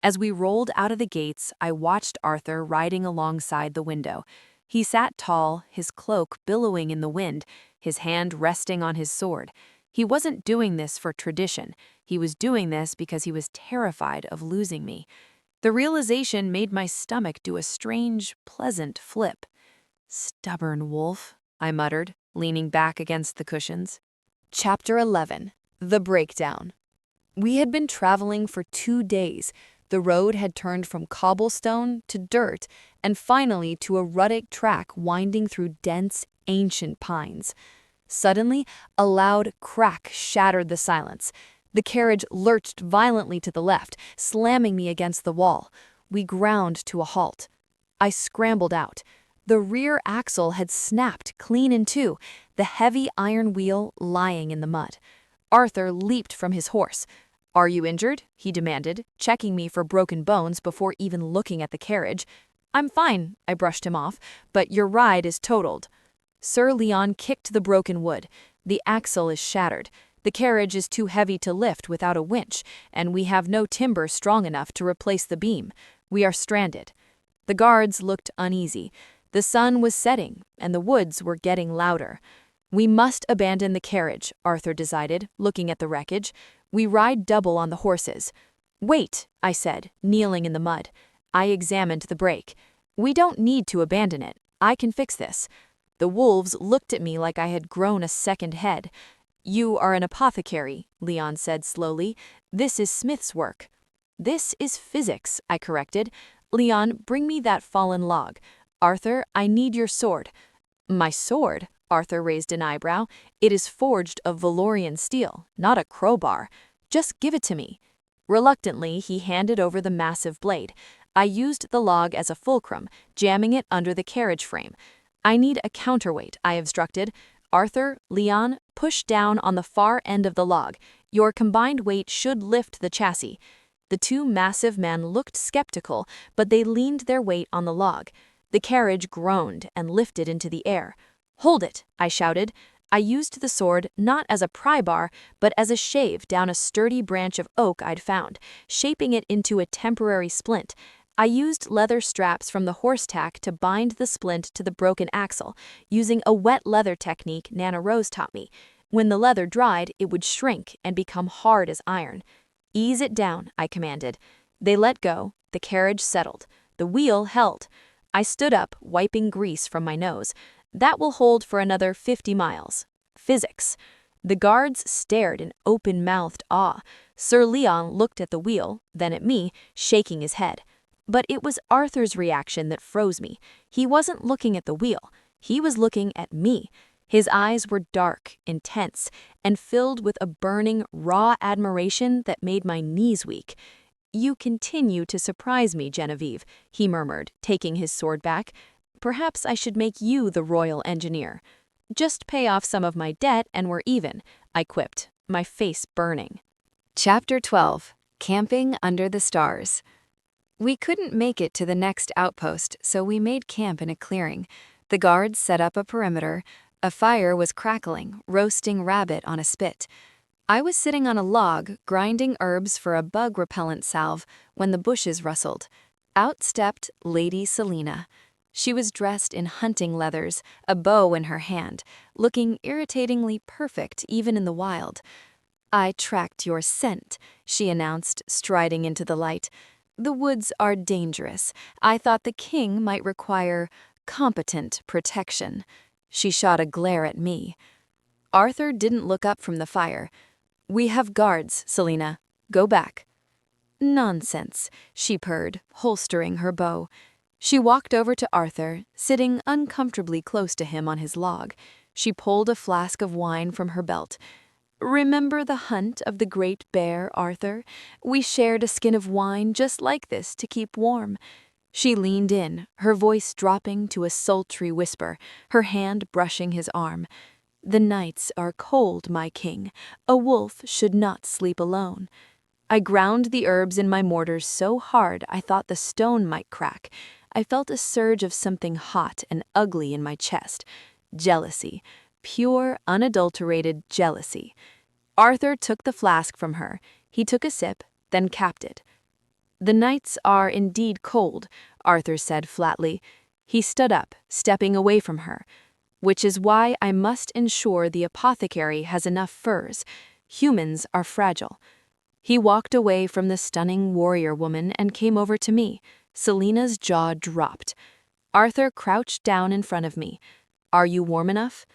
As we rolled out of the gates, I watched Arthur riding alongside the window. He sat tall, his cloak billowing in the wind, his hand resting on his sword. He wasn't doing this for tradition. He was doing this because he was terrified of losing me. The realization made my stomach do a strange, pleasant flip. Stubborn wolf, I muttered, leaning back against the cushions. Chapter 11. The Breakdown. We had been traveling for 2 days. The road had turned from cobblestone to dirt and finally to a rutted track winding through dense, ancient pines. Suddenly, a loud crack shattered the silence. The carriage lurched violently to the left, slamming me against the wall. We ground to a halt. I scrambled out. The rear axle had snapped clean in two, the heavy iron wheel lying in the mud. Arthur leaped from his horse. "Are you injured?" he demanded, checking me for broken bones before even looking at the carriage. "I'm fine," I brushed him off, "but your ride is totaled." Sir Leon kicked the broken wood. "The axle is shattered. The carriage is too heavy to lift without a winch, and we have no timber strong enough to replace the beam. We are stranded." The guards looked uneasy. The sun was setting, and the woods were getting louder. "We must abandon the carriage," Arthur decided, looking at the wreckage. "We ride double on the horses." "Wait," I said, kneeling in the mud. I examined the brake. "We don't need to abandon it. I can fix this." The wolves looked at me like I had grown a second head. "You are an apothecary," Leon said slowly. "This is Smith's work." "This is physics," I corrected. "Leon, bring me that fallen log. Arthur, I need your sword." "My sword?" Arthur raised an eyebrow. "It is forged of Valorian steel, not a crowbar. Just give it to me." Reluctantly, he handed over the massive blade. I used the log as a fulcrum, jamming it under the carriage frame. "I need a counterweight," I instructed. "Arthur, Leon, push down on the far end of the log. Your combined weight should lift the chassis." The two massive men looked skeptical, but they leaned their weight on the log. The carriage groaned and lifted into the air. "Hold it," I shouted. I used the sword not as a pry bar, but as a shave down a sturdy branch of oak I'd found, shaping it into a temporary splint. I used leather straps from the horse tack to bind the splint to the broken axle, using a wet leather technique Nana Rose taught me. When the leather dried, it would shrink and become hard as iron. "Ease it down," I commanded. They let go. The carriage settled. The wheel held. I stood up, wiping grease from my nose. "That will hold for another 50 miles. Physics." The guards stared in open-mouthed awe. Sir Leon looked at the wheel, then at me, shaking his head. But it was Arthur's reaction that froze me. He wasn't looking at the wheel. He was looking at me. His eyes were dark, intense, and filled with a burning, raw admiration that made my knees weak. "You continue to surprise me, Genevieve," he murmured, taking his sword back. "Perhaps I should make you the royal engineer." "Just pay off some of my debt and we're even," I quipped, my face burning. Chapter 12. Camping Under the Stars. We couldn't make it to the next outpost, so we made camp in a clearing. The guards set up a perimeter. A fire was crackling, roasting rabbit on a spit. I was sitting on a log, grinding herbs for a bug-repellent salve, when the bushes rustled. Out stepped Lady Selina. She was dressed in hunting leathers, a bow in her hand, looking irritatingly perfect even in the wild. "I tracked your scent," she announced, striding into the light. "The woods are dangerous. I thought the king might require competent protection." She shot a glare at me. Arthur didn't look up from the fire. "We have guards, Selina. Go back." "Nonsense," she purred, holstering her bow. She walked over to Arthur, sitting uncomfortably close to him on his log. She pulled a flask of wine from her belt. "Remember the hunt of the great bear, Arthur? We shared a skin of wine just like this to keep warm." She leaned in, her voice dropping to a sultry whisper, her hand brushing his arm. "The nights are cold, my king. A wolf should not sleep alone." I ground the herbs in my mortar so hard I thought the stone might crack. I felt a surge of something hot and ugly in my chest. Jealousy. Pure, unadulterated jealousy. Arthur took the flask from her. He took a sip, then capped it. "The nights are indeed cold," Arthur said flatly. He stood up, stepping away from her. "Which is why I must ensure the apothecary has enough furs. Humans are fragile." He walked away from the stunning warrior woman and came over to me. Selina's jaw dropped. Arthur crouched down in front of me. "Are you warm enough?"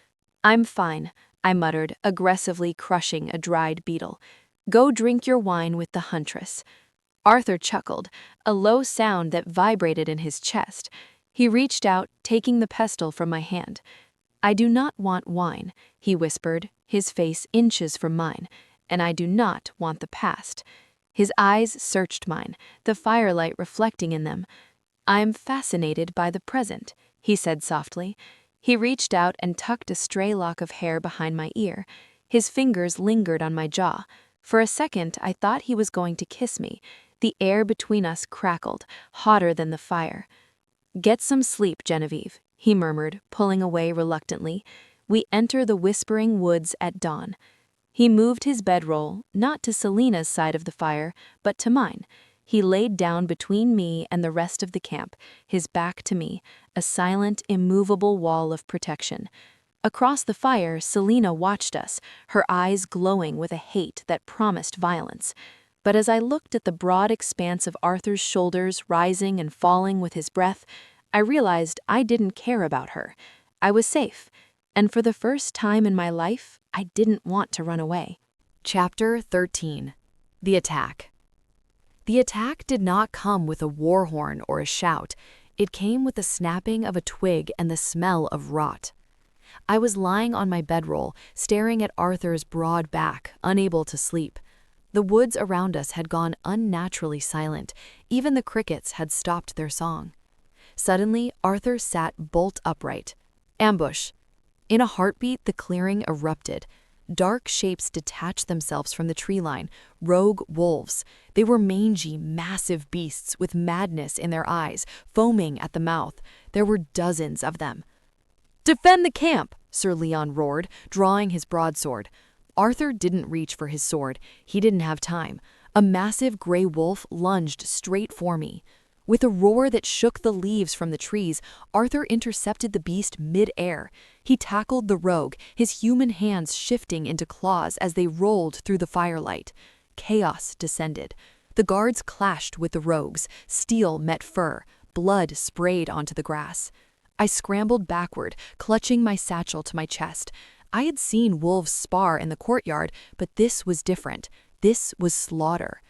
"I'm fine," I muttered, aggressively crushing a dried beetle. "Go drink your wine with the huntress." Arthur chuckled, a low sound that vibrated in his chest. He reached out, taking the pestle from my hand. "I do not want wine," he whispered, his face inches from mine, "and I do not want the past." His eyes searched mine, the firelight reflecting in them. "I'm fascinated by the present," he said softly. He reached out and tucked a stray lock of hair behind my ear. His fingers lingered on my jaw. For a second, I thought he was going to kiss me. The air between us crackled, hotter than the fire. "Get some sleep, Genevieve," he murmured, pulling away reluctantly. "We enter the whispering woods at dawn." He moved his bedroll, not to Selina's side of the fire, but to mine. He laid down between me and the rest of the camp, his back to me, a silent, immovable wall of protection. Across the fire, Selina watched us, her eyes glowing with a hate that promised violence. But as I looked at the broad expanse of Arthur's shoulders rising and falling with his breath, I realized I didn't care about her. I was safe, and for the first time in my life, I didn't want to run away. Chapter 13. The Attack. The attack did not come with a war horn or a shout. It came with the snapping of a twig and the smell of rot. I was lying on my bedroll, staring at Arthur's broad back, unable to sleep. The woods around us had gone unnaturally silent. Even the crickets had stopped their song. Suddenly, Arthur sat bolt upright. Ambush. In a heartbeat, the clearing erupted. Dark shapes detached themselves from the tree line, rogue wolves. They were mangy, massive beasts with madness in their eyes, foaming at the mouth. There were dozens of them. "Defend the camp!" Sir Leon roared, drawing his broadsword. Arthur didn't reach for his sword. He didn't have time. A massive gray wolf lunged straight for me. With a roar that shook the leaves from the trees, Arthur intercepted the beast mid-air. He tackled the rogue, his human hands shifting into claws as they rolled through the firelight. Chaos descended. The guards clashed with the rogues. Steel met fur. Blood sprayed onto the grass. I scrambled backward, clutching my satchel to my chest. I had seen wolves spar in the courtyard, but this was different. This was slaughter.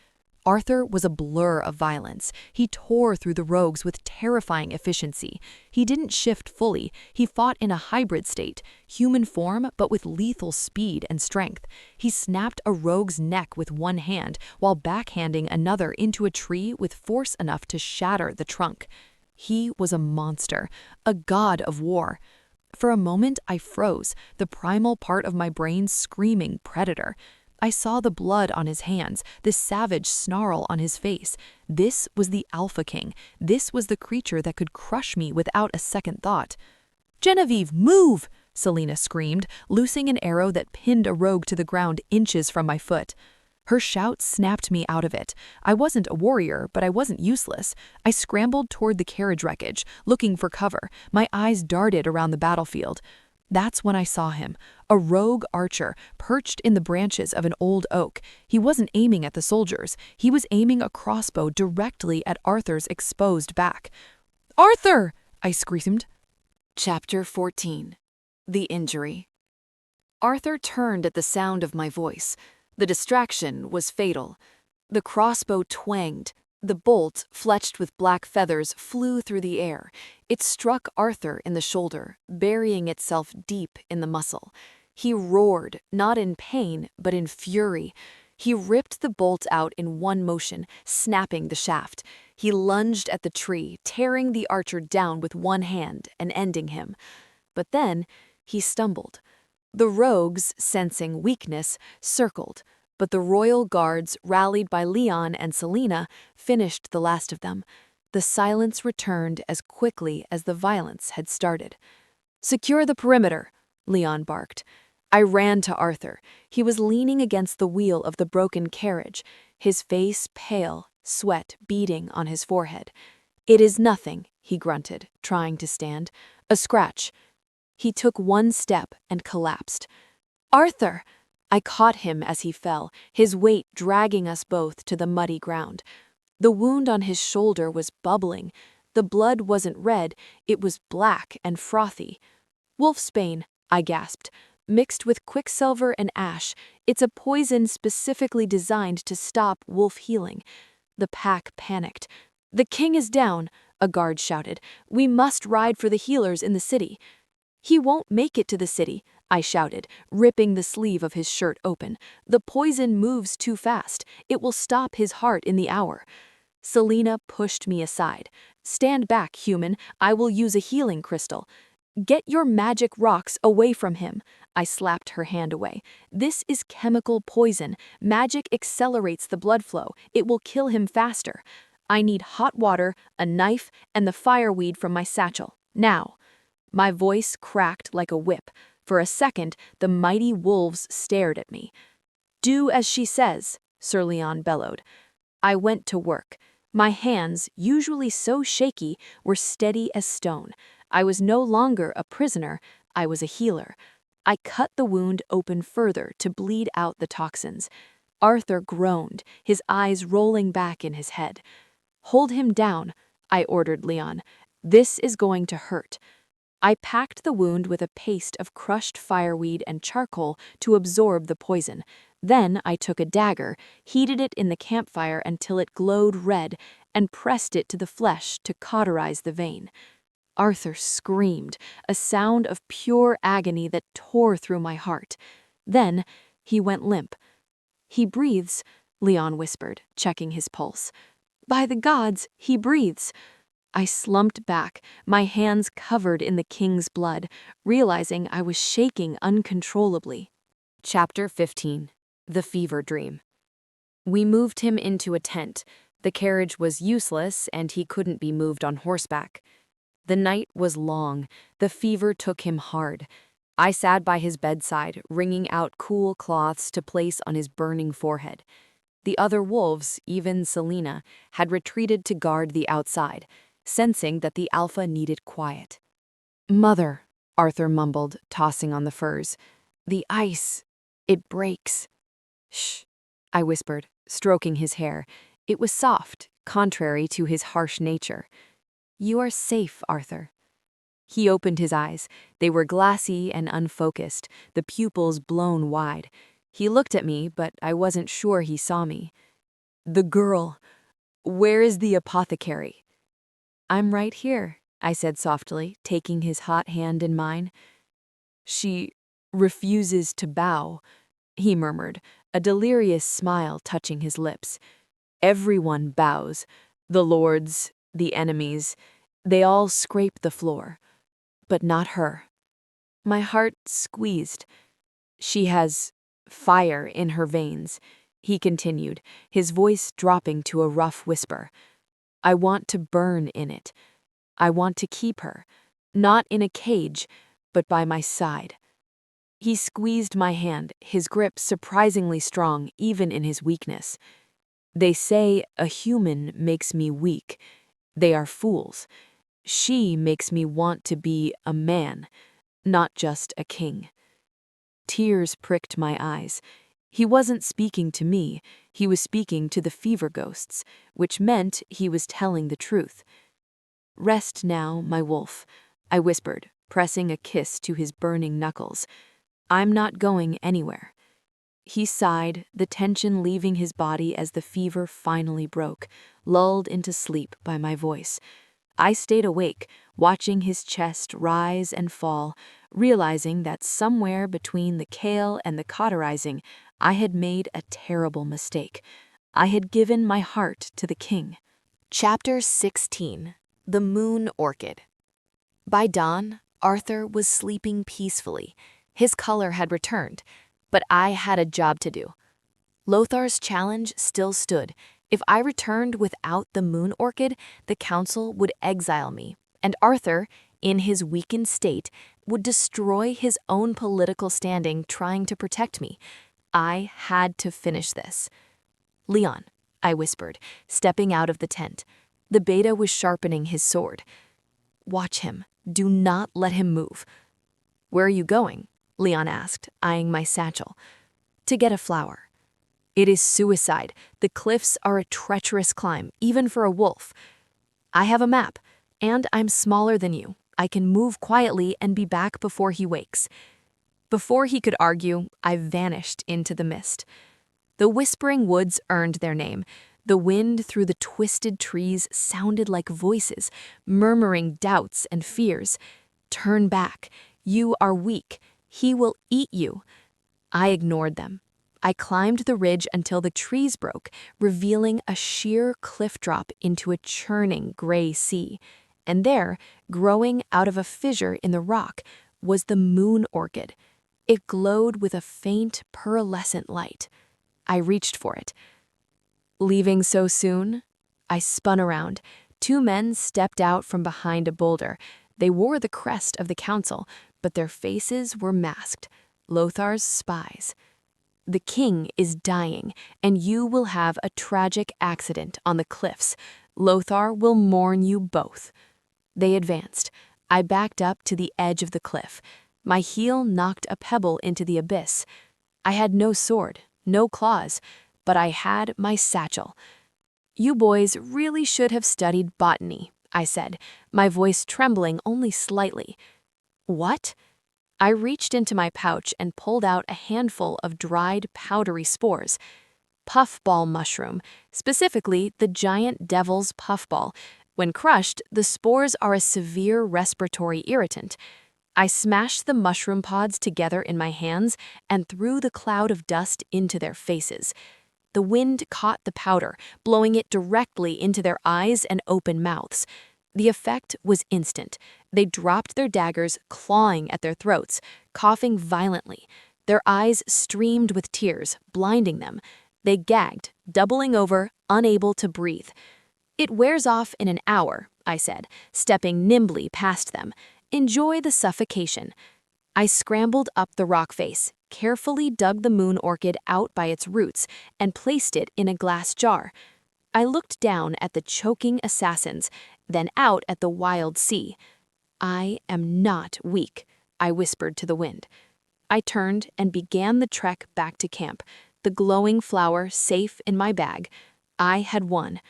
Arthur was a blur of violence. He tore through the rogues with terrifying efficiency. He didn't shift fully. He fought in a hybrid state, human form but with lethal speed and strength. He snapped a rogue's neck with one hand while backhanding another into a tree with force enough to shatter the trunk. He was a monster, a god of war. For a moment, I froze, the primal part of my brain screaming predator. I saw the blood on his hands, the savage snarl on his face. This was the Alpha King. This was the creature that could crush me without a second thought. "Genevieve, move!" Selina screamed, loosing an arrow that pinned a rogue to the ground inches from my foot. Her shout snapped me out of it. I wasn't a warrior, but I wasn't useless. I scrambled toward the carriage wreckage, looking for cover. My eyes darted around the battlefield. That's when I saw him, a rogue archer perched in the branches of an old oak. He wasn't aiming at the soldiers. He was aiming a crossbow directly at Arthur's exposed back. "Arthur!" I screamed. Chapter 14. The Injury. Arthur turned at the sound of my voice. The distraction was fatal. The crossbow twanged. The bolt, fletched with black feathers, flew through the air. It struck Arthur in the shoulder, burying itself deep in the muscle. He roared, not in pain, but in fury. He ripped the bolt out in one motion, snapping the shaft. He lunged at the tree, tearing the archer down with one hand and ending him. But then he stumbled. The rogues, sensing weakness, circled, but the royal guards, rallied by Leon and Selena, finished the last of them. The silence returned as quickly as the violence had started. "Secure the perimeter," Leon barked. I ran to Arthur. He was leaning against the wheel of the broken carriage, his face pale, sweat beading on his forehead. "It is nothing," he grunted, trying to stand. "A scratch." He took one step and collapsed. "Arthur!" I caught him as he fell, his weight dragging us both to the muddy ground. The wound on his shoulder was bubbling. The blood wasn't red, it was black and frothy. "Wolfsbane," I gasped, "mixed with quicksilver and ash. It's a poison specifically designed to stop wolf healing." The pack panicked. "The king is down," a guard shouted. "We must ride for the healers in the city." "He won't make it to the city," I shouted, ripping the sleeve of his shirt open. "The poison moves too fast. It will stop his heart in the hour." Selena pushed me aside. "Stand back, human. I will use a healing crystal." "Get your magic rocks away from him." I slapped her hand away. "This is chemical poison. Magic accelerates the blood flow. It will kill him faster. I need hot water, a knife, and the fireweed from my satchel. Now." My voice cracked like a whip. For a second, the mighty wolves stared at me. "Do as she says," Sir Leon bellowed. I went to work. My hands, usually so shaky, were steady as stone. I was no longer a prisoner, I was a healer. I cut the wound open further to bleed out the toxins. Arthur groaned, his eyes rolling back in his head. "Hold him down," I ordered Leon. "This is going to hurt." I packed the wound with a paste of crushed fireweed and charcoal to absorb the poison. Then I took a dagger, heated it in the campfire until it glowed red, and pressed it to the flesh to cauterize the vein. Arthur screamed, a sound of pure agony that tore through my heart. Then he went limp. "He breathes," Leon whispered, checking his pulse. "By the gods, he breathes." I slumped back, my hands covered in the king's blood, realizing I was shaking uncontrollably. Chapter 15. The Fever Dream. We moved him into a tent. The carriage was useless, and he couldn't be moved on horseback. The night was long. The fever took him hard. I sat by his bedside, wringing out cool cloths to place on his burning forehead. The other wolves, even Selena, had retreated to guard the outside, sensing that the alpha needed quiet. "Mother," Arthur mumbled, tossing on the furs. "The ice. It breaks." "Shh," I whispered, stroking his hair. It was soft, contrary to his harsh nature. "You are safe, Arthur." He opened his eyes. They were glassy and unfocused, the pupils blown wide. He looked at me, but I wasn't sure he saw me. "The girl. Where is the apothecary?" "I'm right here," I said softly, taking his hot hand in mine. "She refuses to bow," he murmured, a delirious smile touching his lips. "Everyone bows. The lords, the enemies, they all scrape the floor. But not her." My heart squeezed. "She has fire in her veins," he continued, his voice dropping to a rough whisper. "I want to burn in it. I want to keep her, not in a cage, but by my side." He squeezed my hand, his grip surprisingly strong even in his weakness. "They say a human makes me weak. They are fools. She makes me want to be a man, not just a king." Tears pricked my eyes. He wasn't speaking to me, he was speaking to the fever ghosts, which meant he was telling the truth. "Rest now, my wolf," I whispered, pressing a kiss to his burning knuckles. "I'm not going anywhere." He sighed, the tension leaving his body as the fever finally broke, lulled into sleep by my voice. I stayed awake, watching his chest rise and fall, realizing that somewhere between the kale and the cauterizing, I had made a terrible mistake. I had given my heart to the king. Chapter 16. The Moon Orchid. By dawn, Arthur was sleeping peacefully. His color had returned, but I had a job to do. Lothar's challenge still stood. If I returned without the moon orchid, the council would exile me, and Arthur, in his weakened state, would destroy his own political standing trying to protect me. I had to finish this. "Leon," I whispered, stepping out of the tent. The beta was sharpening his sword. "Watch him. Do not let him move." "Where are you going?" Leon asked, eyeing my satchel. "To get a flower." "It is suicide. The cliffs are a treacherous climb, even for a wolf." "I have a map, and I'm smaller than you. I can move quietly and be back before he wakes." Before he could argue, I vanished into the mist. The whispering woods earned their name. The wind through the twisted trees sounded like voices, murmuring doubts and fears. "Turn back. You are weak. He will eat you." I ignored them. I climbed the ridge until the trees broke, revealing a sheer cliff drop into a churning gray sea. And there, growing out of a fissure in the rock, was the moon orchid. It glowed with a faint, pearlescent light. I reached for it. "Leaving so soon?" I spun around. Two men stepped out from behind a boulder. They wore the crest of the council, but their faces were masked. Lothar's spies. "The king is dying, and you will have a tragic accident on the cliffs. Lothar will mourn you both." They advanced. I backed up to the edge of the cliff. My heel knocked a pebble into the abyss. I had no sword, no claws, but I had my satchel. "You boys really should have studied botany," I said, my voice trembling only slightly. "What?" I reached into my pouch and pulled out a handful of dried, powdery spores. Puffball mushroom, specifically the giant devil's puffball. When crushed, the spores are a severe respiratory irritant. I smashed the mushroom pods together in my hands and threw the cloud of dust into their faces. The wind caught the powder, blowing it directly into their eyes and open mouths. The effect was instant. They dropped their daggers, clawing at their throats, coughing violently. Their eyes streamed with tears, blinding them. They gagged, doubling over, unable to breathe. "It wears off in an hour," I said, stepping nimbly past them. "Enjoy the suffocation." I scrambled up the rock face, carefully dug the moon orchid out by its roots, and placed it in a glass jar. I looked down at the choking assassins, then out at the wild sea. "I am not weak," I whispered to the wind. I turned and began the trek back to camp, the glowing flower safe in my bag. I had won.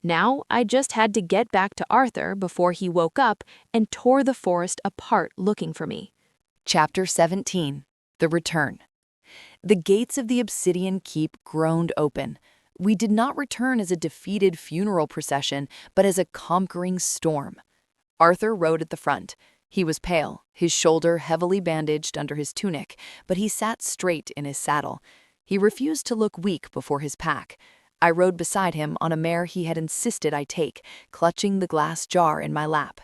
Now I just had to get back to Arthur before he woke up and tore the forest apart looking for me. Chapter 17. The Return. The gates of the Obsidian Keep groaned open. We did not return as a defeated funeral procession, but as a conquering storm. Arthur rode at the front. He was pale, his shoulder heavily bandaged under his tunic, but he sat straight in his saddle. He refused to look weak before his pack. I rode beside him on a mare he had insisted I take, clutching the glass jar in my lap.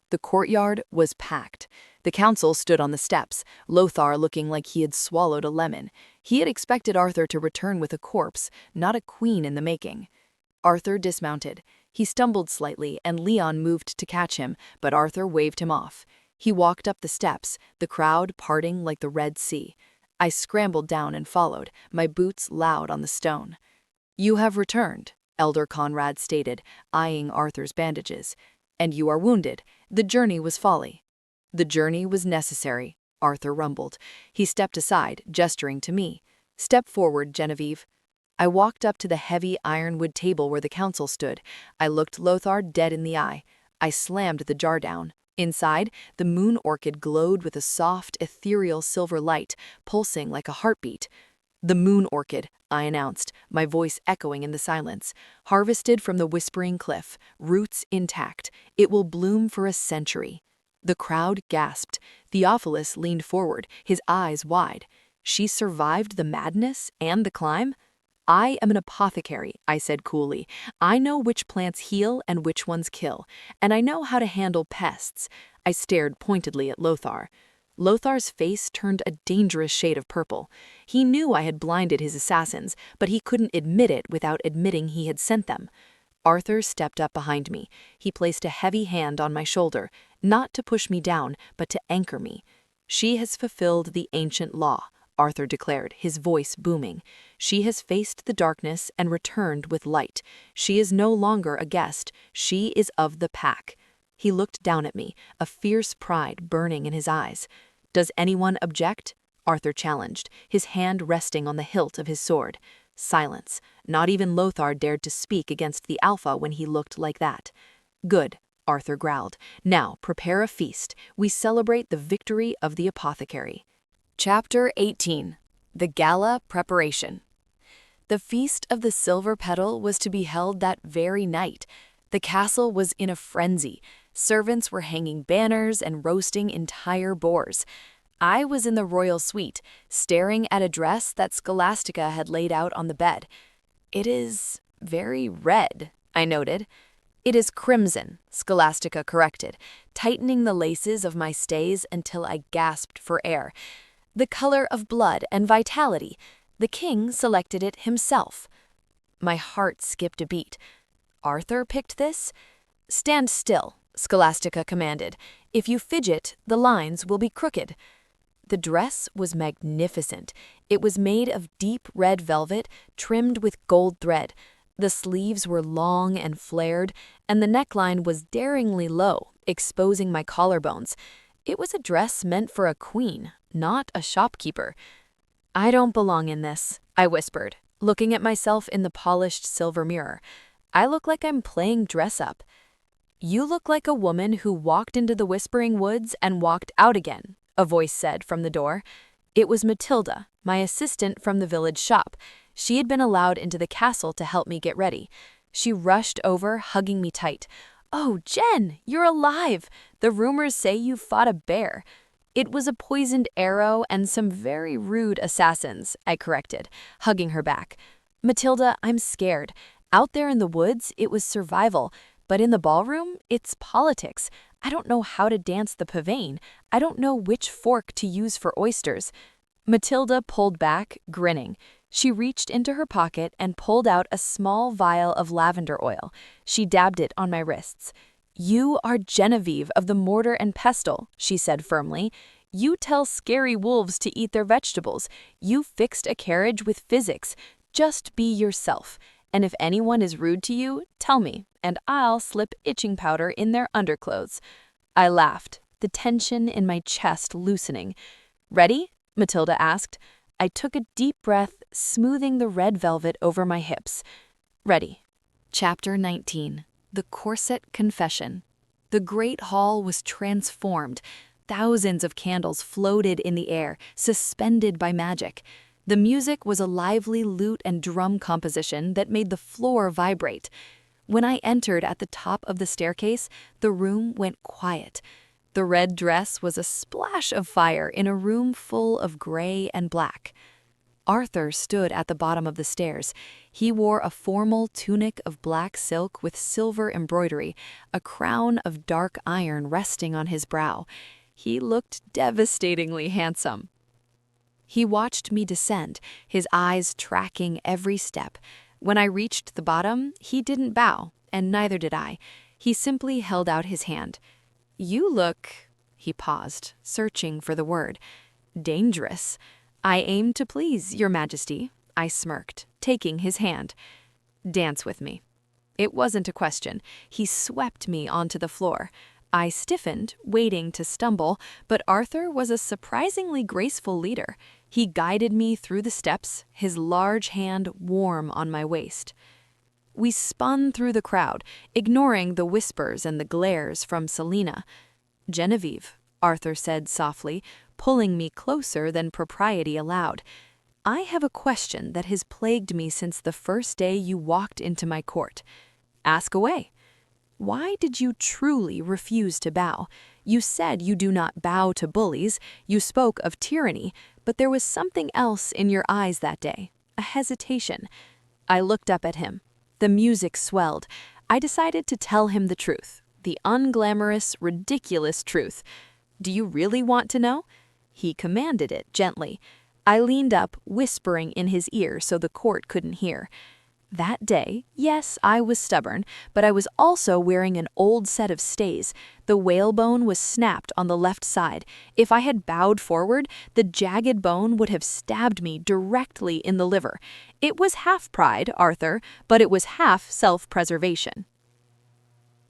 The courtyard was packed. The council stood on the steps, Lothar looking like he had swallowed a lemon. He had expected Arthur to return with a corpse, not a queen in the making. Arthur dismounted. He stumbled slightly, and Leon moved to catch him, but Arthur waved him off. He walked up the steps, the crowd parting like the Red Sea. I scrambled down and followed, my boots loud on the stone. "You have returned," Elder Conrad stated, eyeing Arthur's bandages. "And you are wounded. The journey was folly." "The journey was necessary," Arthur rumbled. He stepped aside, gesturing to me. "Step forward, Genevieve." I walked up to the heavy ironwood table where the council stood. I looked Lothar dead in the eye. I slammed the jar down. Inside, the moon orchid glowed with a soft, ethereal silver light, pulsing like a heartbeat. "The moon orchid," I announced, my voice echoing in the silence. "Harvested from the whispering cliff, roots intact. It will bloom for a century." The crowd gasped. Theophilus leaned forward, his eyes wide. She survived the madness and the climb? "I am an apothecary," I said coolly. "I know which plants heal and which ones kill, and I know how to handle pests." I stared pointedly at Lothar. Lothar's face turned a dangerous shade of purple. He knew I had blinded his assassins, but he couldn't admit it without admitting he had sent them. Arthur stepped up behind me. He placed a heavy hand on my shoulder, not to push me down, but to anchor me. "She has fulfilled the ancient law," Arthur declared, his voice booming. "She has faced the darkness and returned with light. She is no longer a guest. She is of the pack." He looked down at me, a fierce pride burning in his eyes. "Does anyone object?" Arthur challenged, his hand resting on the hilt of his sword. Silence. Not even Lothar dared to speak against the Alpha when he looked like that. "Good," Arthur growled. "Now prepare a feast. We celebrate the victory of the apothecary." Chapter 18. The Gala Preparation. The Feast of the Silver Petal was to be held that very night. The castle was in a frenzy. Servants were hanging banners and roasting entire boars. I was in the royal suite, staring at a dress that Scholastica had laid out on the bed. "It is very red," I noted. "It is crimson," Scholastica corrected, tightening the laces of my stays until I gasped for air. "The color of blood and vitality. The king selected it himself." My heart skipped a beat. Arthur picked this? "Stand still," Scholastica commanded. "If you fidget, the lines will be crooked." The dress was magnificent. It was made of deep red velvet, trimmed with gold thread. The sleeves were long and flared, and the neckline was daringly low, exposing my collarbones. It was a dress meant for a queen, not a shopkeeper. "I don't belong in this," I whispered, looking at myself in the polished silver mirror. "I look like I'm playing dress-up." "You look like a woman who walked into the Whispering Woods and walked out again," a voice said from the door. It was Matilda, my assistant from the village shop. She had been allowed into the castle to help me get ready. She rushed over, hugging me tight. "Oh, Jen, you're alive! The rumors say you fought a bear." "It was a poisoned arrow and some very rude assassins," I corrected, hugging her back. "Matilda, I'm scared. Out there in the woods, it was survival, but in the ballroom, it's politics. I don't know how to dance the pavane. I don't know which fork to use for oysters." Matilda pulled back, grinning. She reached into her pocket and pulled out a small vial of lavender oil. She dabbed it on my wrists. "You are Genevieve of the Mortar and Pestle," she said firmly. "You tell scary wolves to eat their vegetables. You fixed a carriage with physics. Just be yourself. And if anyone is rude to you, tell me, and I'll slip itching powder in their underclothes." I laughed, the tension in my chest loosening. "Ready?" Matilda asked. I took a deep breath, smoothing the red velvet over my hips. "Ready." Chapter 19. The Corset Confession. The great hall was transformed. Thousands of candles floated in the air, suspended by magic. The music was a lively lute and drum composition that made the floor vibrate. When I entered at the top of the staircase, the room went quiet. The red dress was a splash of fire in a room full of gray and black. Arthur stood at the bottom of the stairs. He wore a formal tunic of black silk with silver embroidery, a crown of dark iron resting on his brow. He looked devastatingly handsome. He watched me descend, his eyes tracking every step. When I reached the bottom, he didn't bow, and neither did I. He simply held out his hand. "You look—" He paused, searching for the word. "Dangerous. I aim to please, Your Majesty," I smirked, taking his hand. "Dance with me." It wasn't a question. He swept me onto the floor. I stiffened, waiting to stumble, but Arthur was a surprisingly graceful leader. He guided me through the steps, his large hand warm on my waist. We spun through the crowd, ignoring the whispers and the glares from Selena. "Genevieve," Arthur said softly, pulling me closer than propriety allowed. I have a question that has plagued me since the first day you walked into my court. Ask away. Why did you truly refuse to bow? You said you do not bow to bullies, you spoke of tyranny, but there was something else in your eyes that day, a hesitation. I looked up at him. The music swelled. I decided to tell him the truth, the unglamorous, ridiculous truth. Do you really want to know? He commanded it gently. I leaned up, whispering in his ear so the court couldn't hear. That day, yes, I was stubborn, but I was also wearing an old set of stays. The whalebone was snapped on the left side. If I had bowed forward, the jagged bone would have stabbed me directly in the liver. It was half pride, Arthur, but it was half self-preservation.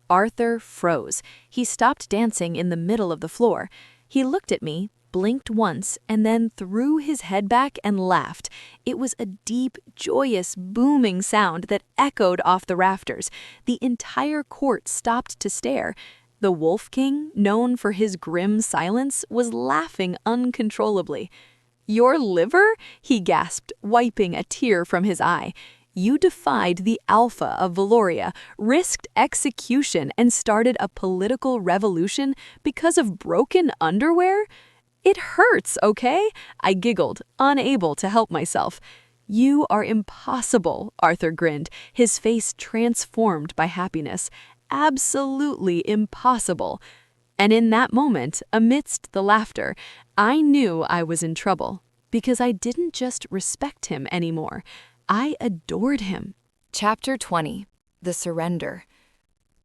Arthur froze. He stopped dancing in the middle of the floor. He looked at me, blinked once, and then threw his head back and laughed. It was a deep, joyous, booming sound that echoed off the rafters. The entire court stopped to stare. The Wolf King, known for his grim silence, was laughing uncontrollably. "Your liver?" he gasped, wiping a tear from his eye. "You defied the Alpha of Valoria, risked execution, and started a political revolution because of broken underwear? It hurts, okay?" I giggled, unable to help myself. "You are impossible," Arthur grinned, his face transformed by happiness. "Absolutely impossible." And in that moment, amidst the laughter, I knew I was in trouble, because I didn't just respect him anymore. I adored him. Chapter 20. The Surrender.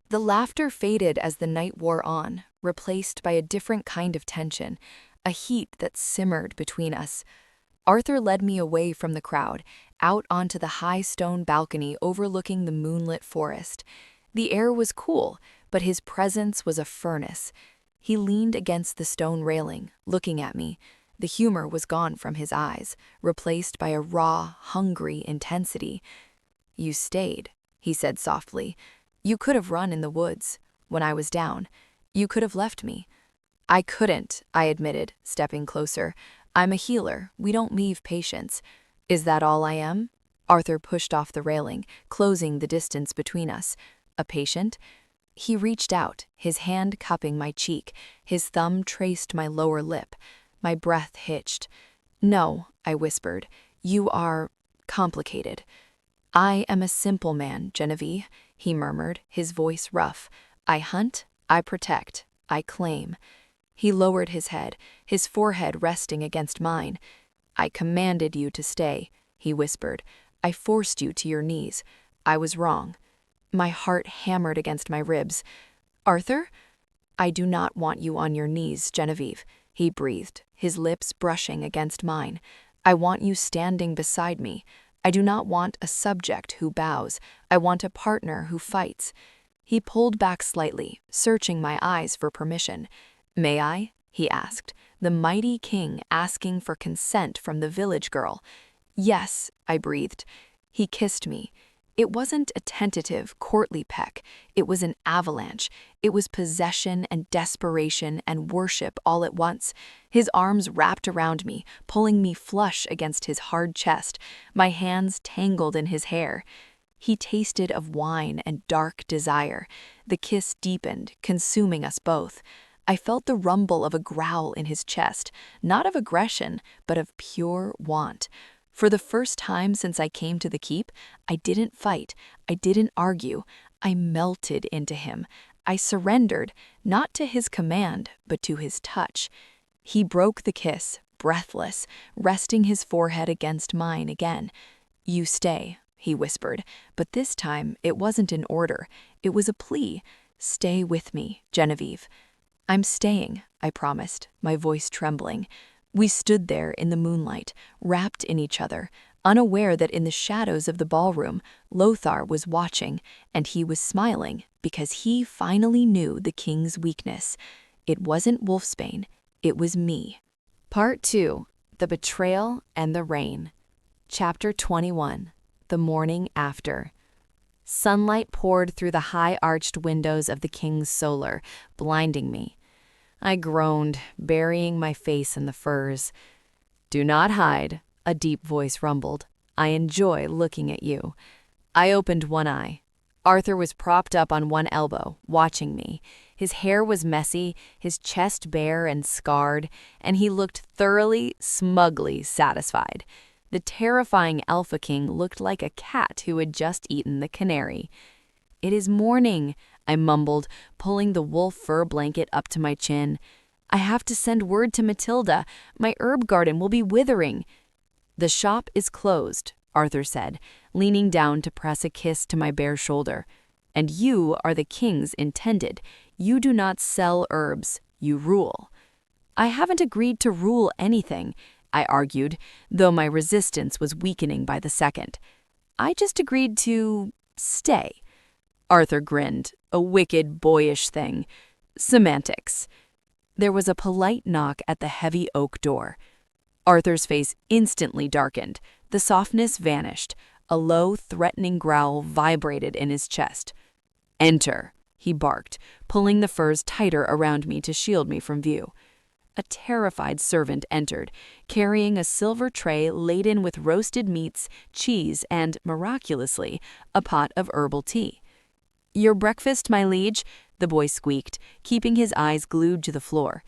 The laughter faded as the night wore on, replaced by a different kind of tension, a heat that simmered between us. Arthur led me away from the crowd, out onto the high stone balcony overlooking the moonlit forest. The air was cool, but his presence was a furnace. He leaned against the stone railing, looking at me. The humor was gone from his eyes, replaced by a raw, hungry intensity. "You stayed," he said softly. "You could have run in the woods. When I was down, you could have left me." "I couldn't," I admitted, stepping closer. "I'm a healer. We don't leave patients." "Is that all I am?" Arthur pushed off the railing, closing the distance between us. "A patient?" He reached out, his hand cupping my cheek. His thumb traced my lower lip. My breath hitched. "No," I whispered. "You are complicated." "I am a simple man, Genevieve," he murmured, his voice rough. "I hunt, I protect, I claim." He lowered his head, his forehead resting against mine. "I commanded you to stay," he whispered. "I forced you to your knees. I was wrong." My heart hammered against my ribs. "Arthur?" "I do not want you on your knees, Genevieve," he breathed, his lips brushing against mine. "I want you standing beside me. I do not want a subject who bows. I want a partner who fights." He pulled back slightly, searching my eyes for permission. "May I?" he asked, the mighty king asking for consent from the village girl. "Yes," I breathed. He kissed me. It wasn't a tentative, courtly peck. It was an avalanche. It was possession and desperation and worship all at once. His arms wrapped around me, pulling me flush against his hard chest, my hands tangled in his hair. He tasted of wine and dark desire. The kiss deepened, consuming us both. I felt the rumble of a growl in his chest, not of aggression, but of pure want. For the first time since I came to the keep, I didn't fight, I didn't argue, I melted into him. I surrendered, not to his command, but to his touch. He broke the kiss, breathless, resting his forehead against mine again. "You stay," he whispered, but this time it wasn't an order, it was a plea. "Stay with me, Genevieve." "I'm staying," I promised, my voice trembling. We stood there in the moonlight, wrapped in each other, unaware that in the shadows of the ballroom, Lothar was watching, and he was smiling because he finally knew the king's weakness. It wasn't Wolfsbane, it was me. Part 2. The Betrayal and the Rain. Chapter 21. The Morning After. Sunlight poured through the high-arched windows of the king's solar, blinding me. I groaned, burying my face in the furs. "Do not hide," a deep voice rumbled. "I enjoy looking at you." I opened one eye. Arthur was propped up on one elbow, watching me. His hair was messy, his chest bare and scarred, and he looked thoroughly, smugly satisfied. The terrifying Alpha King looked like a cat who had just eaten the canary. "It is morning," I mumbled, pulling the wolf fur blanket up to my chin. "I have to send word to Matilda. My herb garden will be withering." "The shop is closed," Arthur said, leaning down to press a kiss to my bare shoulder. "And you are the king's intended. You do not sell herbs, you rule." "I haven't agreed to rule anything," I argued, though my resistance was weakening by the second. "I just agreed to stay." Arthur grinned, a wicked, boyish thing. Semantics. There was a polite knock at the heavy oak door. Arthur's face instantly darkened. The softness vanished. A low, threatening growl vibrated in his chest. "Enter," he barked, pulling the furs tighter around me to shield me from view. A terrified servant entered, carrying a silver tray laden with roasted meats, cheese, and, miraculously, a pot of herbal tea. "Your breakfast, my liege," the boy squeaked, keeping his eyes glued to the floor.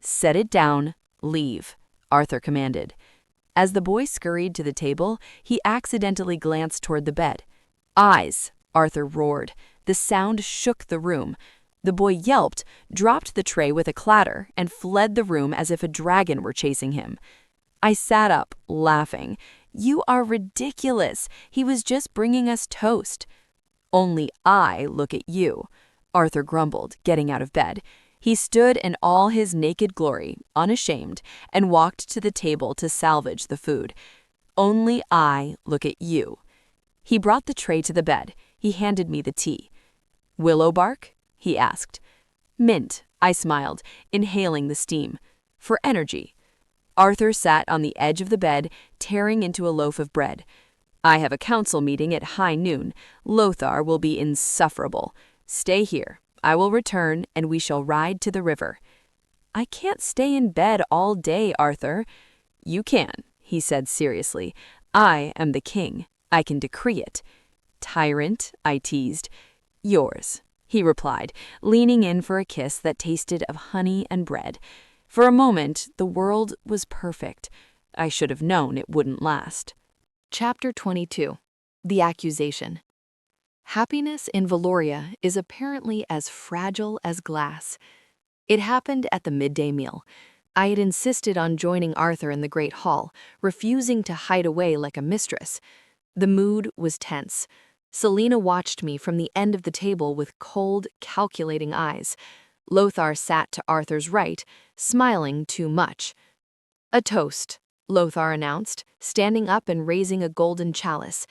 "Set it down, leave," Arthur commanded. As the boy scurried to the table, he accidentally glanced toward the bed. "Eyes!" Arthur roared. The sound shook the room. The boy yelped, dropped the tray with a clatter, and fled the room as if a dragon were chasing him. I sat up, laughing. "You are ridiculous. He was just bringing us toast." "Only I look at you," Arthur grumbled, getting out of bed. He stood in all his naked glory, unashamed, and walked to the table to salvage the food. "Only I look at you." He brought the tray to the bed. He handed me the tea. "Willow bark?" he asked. "Mint," I smiled, inhaling the steam. "For energy." Arthur sat on the edge of the bed, tearing into a loaf of bread. "I have a council meeting at high noon. Lothar will be insufferable. Stay here. I will return, and we shall ride to the river." "I can't stay in bed all day, Arthur." "You can," he said seriously. "I am the king. I can decree it." "Tyrant," I teased. "Yours," he replied, leaning in for a kiss that tasted of honey and bread. For a moment, the world was perfect. I should have known it wouldn't last. Chapter 22. The Accusation. Happiness in Valoria is apparently as fragile as glass. It happened at the midday meal. I had insisted on joining Arthur in the great hall, refusing to hide away like a mistress. The mood was tense. Selina watched me from the end of the table with cold, calculating eyes. Lothar sat to Arthur's right, smiling too much. "A toast," Lothar announced, standing up and raising a golden chalice.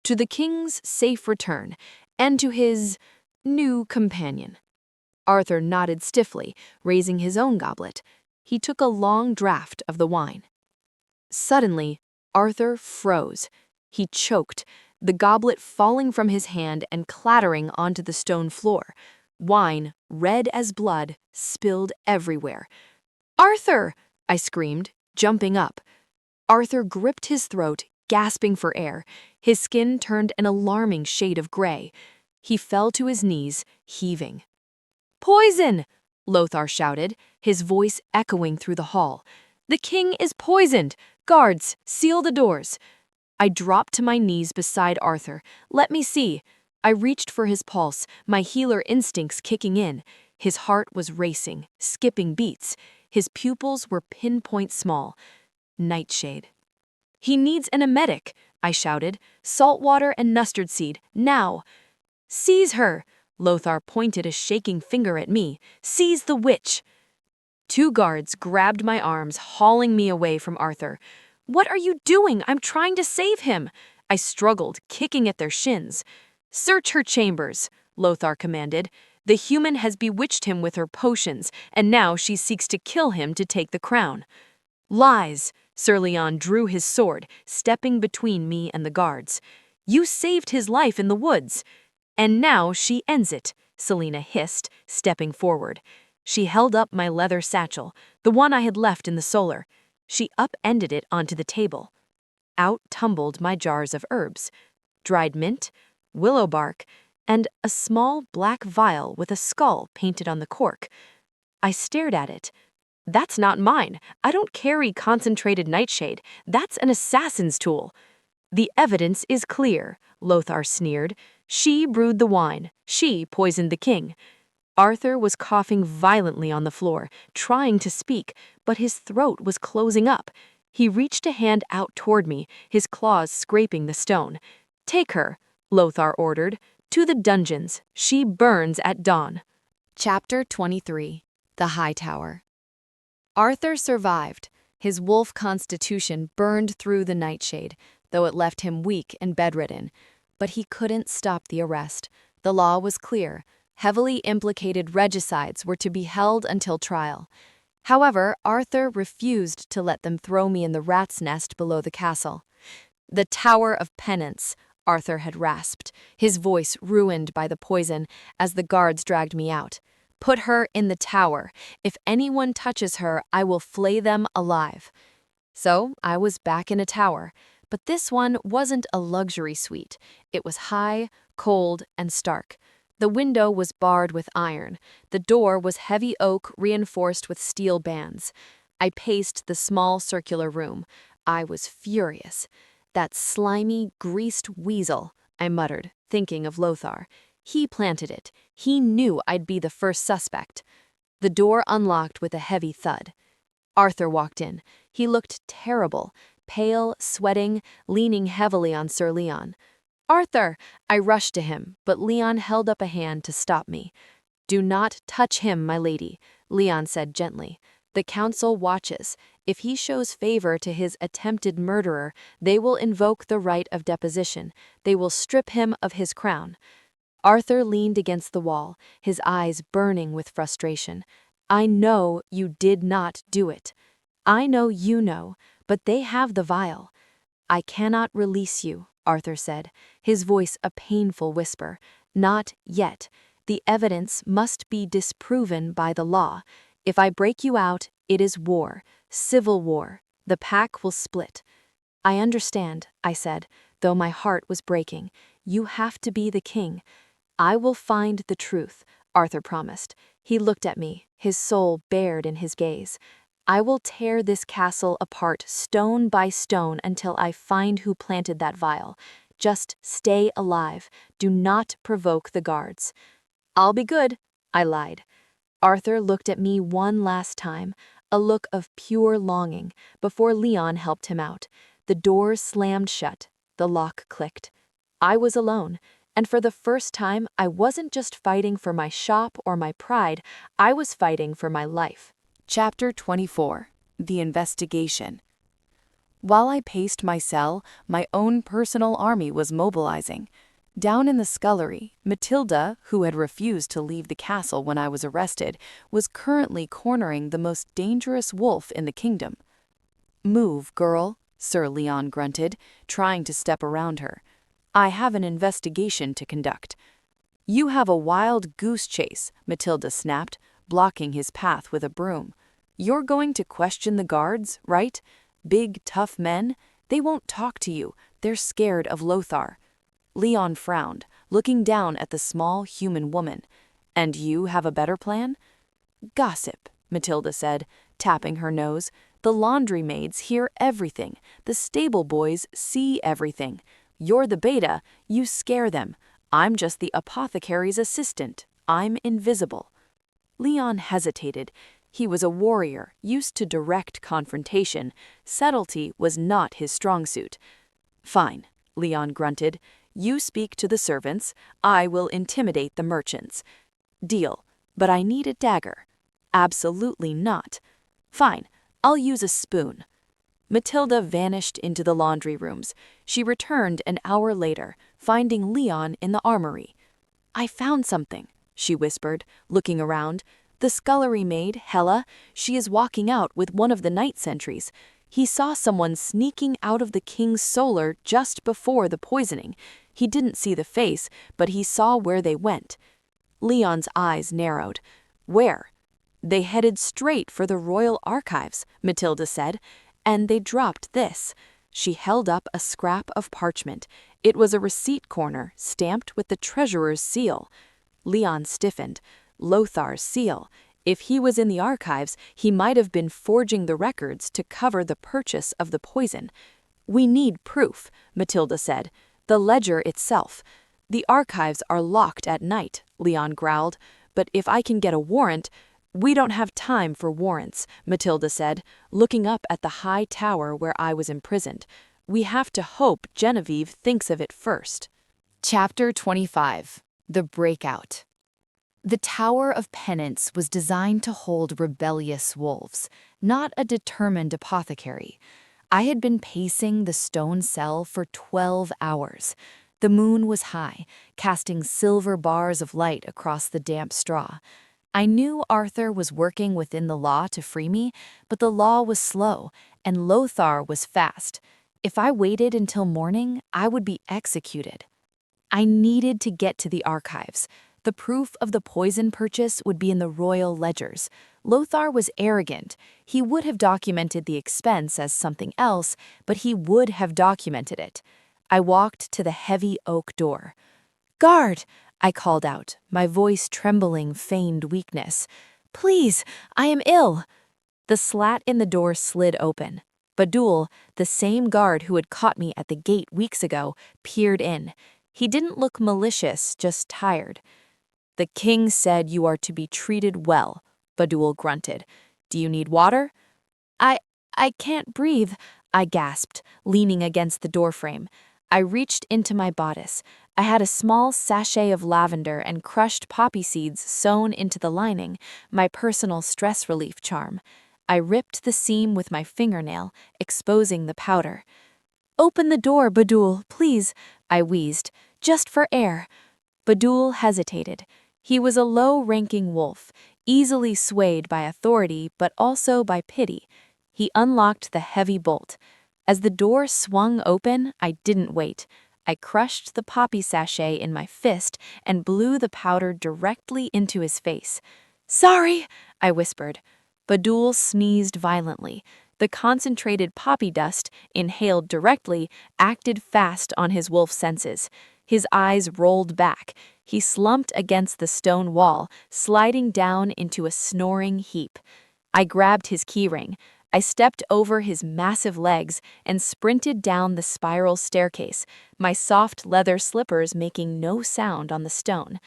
"To the king's safe return, and to his new companion." Arthur nodded stiffly, raising his own goblet. He took a long draught of the wine. Suddenly, Arthur froze. He choked, the goblet falling from his hand and clattering onto the stone floor. Wine, red as blood, spilled everywhere. "Arthur!" I screamed, jumping up. Arthur gripped his throat, gasping for air. His skin turned an alarming shade of gray. He fell to his knees, heaving. "Poison!" Lothar shouted, his voice echoing through the hall. "The king is poisoned! Guards, seal the doors!" I dropped to my knees beside Arthur. "Let me see." I reached for his pulse, my healer instincts kicking in. His heart was racing, skipping beats. His pupils were pinpoint small. Nightshade. "He needs an emetic," I shouted. "Salt water and mustard seed, now." "Seize her!" Lothar pointed a shaking finger at me. "Seize the witch!" Two guards grabbed my arms, hauling me away from Arthur. "What are you doing? I'm trying to save him!" I struggled, kicking at their shins. "Search her chambers," Lothar commanded. "The human has bewitched him with her potions, and now she seeks to kill him to take the crown." "Lies!" Sir Leon drew his sword, stepping between me and the guards. "You saved his life in the woods." "And now she ends it," Selina hissed, stepping forward. She held up my leather satchel, the one I had left in the solar. She upended it onto the table. out tumbled my jars of herbs, dried mint, willow bark, and a small black vial with a skull painted on the cork. I stared at it. That's not mine. I don't carry concentrated nightshade. That's an assassin's tool. The evidence is clear, Lothar sneered. She brewed the wine. She poisoned the king. Arthur was coughing violently on the floor, trying to speak, but his throat was closing up. He reached a hand out toward me, his claws scraping the stone. Take her, Lothar ordered. To the dungeons. She burns at dawn. Chapter 23. The High Tower. Arthur survived. His wolf constitution burned through the nightshade, though it left him weak and bedridden. But he couldn't stop the arrest. The law was clear. Heavily implicated regicides were to be held until trial. However, Arthur refused to let them throw me in the rat's nest below the castle. The Tower of Penance, Arthur had rasped, his voice ruined by the poison as the guards dragged me out. Put her in the tower. If anyone touches her, I will flay them alive. So I was back in a tower, but this one wasn't a luxury suite. It was high, cold, and stark. The window was barred with iron. The door was heavy oak reinforced with steel bands. I paced the small circular room. I was furious. That slimy, greased weasel, I muttered, thinking of Lothar. He planted it. He knew I'd be the first suspect. The door unlocked with a heavy thud. Arthur walked in. He looked terrible, pale, sweating, leaning heavily on Sir Leon. Arthur! I rushed to him, but Leon held up a hand to stop me. Do not touch him, my lady, Leon said gently. The council watches. If he shows favor to his attempted murderer, they will invoke the right of deposition. They will strip him of his crown. Arthur leaned against the wall, his eyes burning with frustration. I know you did not do it. I know you know, but they have the vial. I cannot release you, Arthur said, his voice a painful whisper. Not yet. The evidence must be disproven by the law. If I break you out, it is war, civil war. The pack will split. I understand, I said, though my heart was breaking. You have to be the king. I will find the truth, Arthur promised. He looked at me, his soul bared in his gaze. I will tear this castle apart stone by stone until I find who planted that vial. Just stay alive. Do not provoke the guards. I'll be good, I lied. Arthur looked at me one last time, a look of pure longing, before Leon helped him out. The door slammed shut. The lock clicked. I was alone. And for the first time, I wasn't just fighting for my shop or my pride, I was fighting for my life. Chapter 24. The Investigation. While I paced my cell, my own personal army was mobilizing. Down in the scullery, Matilda, who had refused to leave the castle when I was arrested, was currently cornering the most dangerous wolf in the kingdom. Move, girl, Sir Leon grunted, trying to step around her. I have an investigation to conduct. You have a wild goose chase, Matilda snapped, blocking his path with a broom. You're going to question the guards, right? Big, tough men? They won't talk to you. They're scared of Lothar. Leon frowned, looking down at the small human woman. And you have a better plan? Gossip, Matilda said, tapping her nose. The laundry maids hear everything. The stable boys see everything. You're the beta, you scare them. I'm just the apothecary's assistant. I'm invisible. Leon hesitated. He was a warrior, used to direct confrontation. Subtlety was not his strong suit. Fine, Leon grunted. You speak to the servants. I will intimidate the merchants. Deal, but I need a dagger. Absolutely not. Fine, I'll use a spoon. Matilda vanished into the laundry rooms. She returned an hour later, finding Leon in the armory. I found something, she whispered, looking around. The scullery maid, Hella, she is walking out with one of the night sentries. He saw someone sneaking out of the king's solar just before the poisoning. He didn't see the face, but he saw where they went. Leon's eyes narrowed. Where? They headed straight for the royal archives, Matilda said. And they dropped this. She held up a scrap of parchment. It was a receipt corner stamped with the treasurer's seal. Leon stiffened. Lothar's seal. If he was in the archives, he might have been forging the records to cover the purchase of the poison. "We need proof," Matilda said. "The ledger itself." "The archives are locked at night," Leon growled. "But if I can get a warrant—" "We don't have time for warrants," Matilda said, looking up at the high tower where I was imprisoned. "We have to hope Genevieve thinks of it first." Chapter 25. The Breakout. The Tower of Penance was designed to hold rebellious wolves, not a determined apothecary. I had been pacing the stone cell for 12 hours. The moon was high, casting silver bars of light across the damp straw. I knew Arthur was working within the law to free me, but the law was slow, and Lothar was fast. If I waited until morning, I would be executed. I needed to get to the archives. The proof of the poison purchase would be in the royal ledgers. Lothar was arrogant. He would have documented the expense as something else, but he would have documented it. I walked to the heavy oak door. "Guard!" I called out, my voice trembling feigned weakness. "Please, I am ill." The slat in the door slid open. Badul, the same guard who had caught me at the gate weeks ago, peered in. He didn't look malicious, just tired. "The king said you are to be treated well," Badul grunted. "Do you need water?" I can't breathe," I gasped, leaning against the doorframe. I reached into my bodice. I had a small sachet of lavender and crushed poppy seeds sewn into the lining, my personal stress relief charm. I ripped the seam with my fingernail, exposing the powder. "Open the door, Badul, please," I wheezed, "just for air." Badul hesitated. He was a low-ranking wolf, easily swayed by authority but also by pity. He unlocked the heavy bolt. As the door swung open, I didn't wait. I crushed the poppy sachet in my fist and blew the powder directly into his face. "Sorry," I whispered. Badul sneezed violently. The concentrated poppy dust, inhaled directly, acted fast on his wolf senses. His eyes rolled back. He slumped against the stone wall, sliding down into a snoring heap. I grabbed his keyring. I stepped over his massive legs and sprinted down the spiral staircase, my soft leather slippers making no sound on the stone.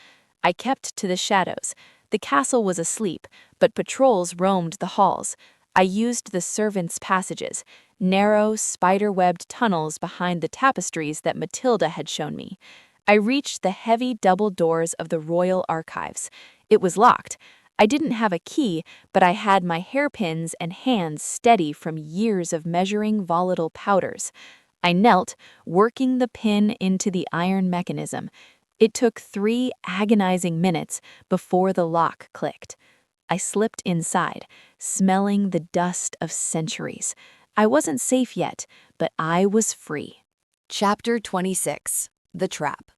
I kept to the shadows. The castle was asleep, but patrols roamed the halls. I used the servants' passages, narrow, spider-webbed tunnels behind the tapestries that Matilda had shown me. I reached the heavy double doors of the royal archives. It was locked. I didn't have a key, but I had my hairpins and hands steady from years of measuring volatile powders. I knelt, working the pin into the iron mechanism. It took 3 agonizing minutes before the lock clicked. I slipped inside, smelling the dust of centuries. I wasn't safe yet, but I was free. Chapter 26. The Trap.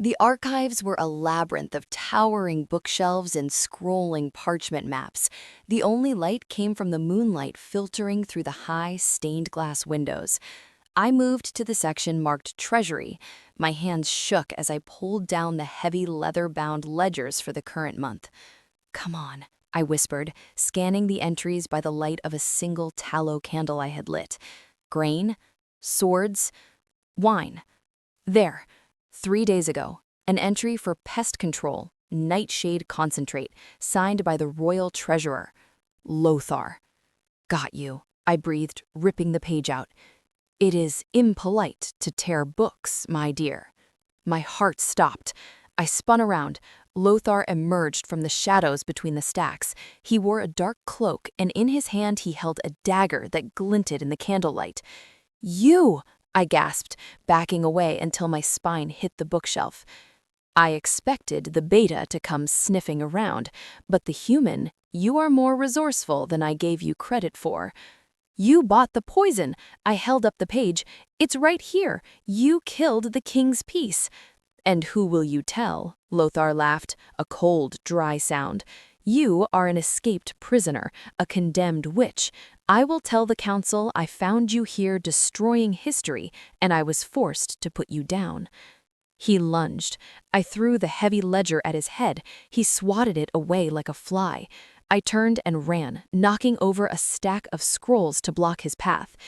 The archives were a labyrinth of towering bookshelves and scrolling parchment maps. The only light came from the moonlight filtering through the high, stained-glass windows. I moved to the section marked Treasury. My hands shook as I pulled down the heavy leather-bound ledgers for the current month. "Come on," I whispered, scanning the entries by the light of a single tallow candle I had lit. Grain, swords, wine. There. 3 days ago, an entry for pest control, nightshade concentrate, signed by the royal treasurer. Lothar. "Got you," I breathed, ripping the page out. "It is impolite to tear books, my dear." My heart stopped. I spun around. Lothar emerged from the shadows between the stacks. He wore a dark cloak, and in his hand he held a dagger that glinted in the candlelight. "You!" I gasped, backing away until my spine hit the bookshelf. I expected the beta to come sniffing around, but the human, you are more resourceful than I gave you credit for. "You bought the poison." I held up the page. "It's right here. You killed the king's peace." "And who will you tell?" Lothar laughed, a cold, dry sound. "You are an escaped prisoner, a condemned witch. I will tell the council I found you here destroying history, and I was forced to put you down." He lunged. I threw the heavy ledger at his head. He swatted it away like a fly. I turned and ran, knocking over a stack of scrolls to block his path.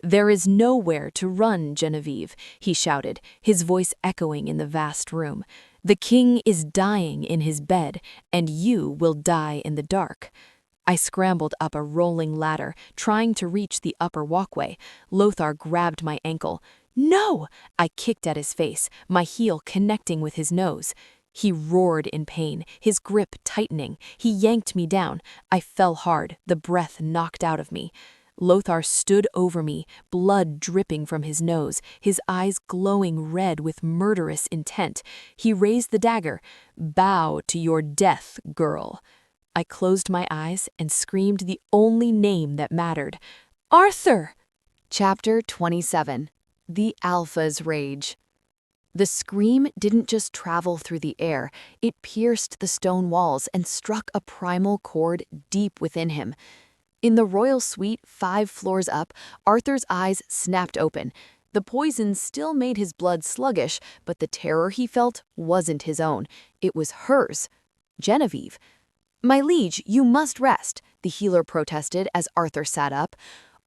"There is nowhere to run, Genevieve," he shouted, his voice echoing in the vast room. "The king is dying in his bed, and you will die in the dark." I scrambled up a rolling ladder, trying to reach the upper walkway. Lothar grabbed my ankle. "No!" I kicked at his face, my heel connecting with his nose. He roared in pain, his grip tightening. He yanked me down. I fell hard, the breath knocked out of me. Lothar stood over me, blood dripping from his nose, his eyes glowing red with murderous intent. He raised the dagger. "Bow to your death, girl." I closed my eyes and screamed the only name that mattered. "Arthur!" Chapter 27. The Alpha's Rage. The scream didn't just travel through the air, it pierced the stone walls and struck a primal chord deep within him. In the royal suite 5 floors up, Arthur's eyes snapped open. The poison still made his blood sluggish, but the terror he felt wasn't his own. It was hers. Genevieve. "My liege, you must rest," the healer protested as Arthur sat up.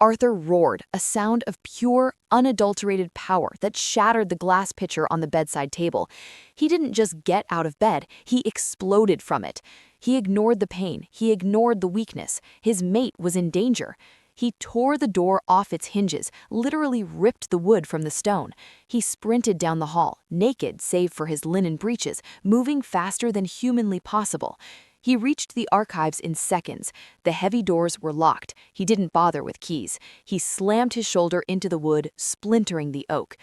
Arthur roared, a sound of pure, unadulterated power that shattered the glass pitcher on the bedside table. He didn't just get out of bed, he exploded from it. He ignored the pain, he ignored the weakness. His mate was in danger. He tore the door off its hinges, literally ripped the wood from the stone. He sprinted down the hall, naked save for his linen breeches, moving faster than humanly possible. He reached the archives in seconds. The heavy doors were locked. He didn't bother with keys. He slammed his shoulder into the wood, splintering the oak.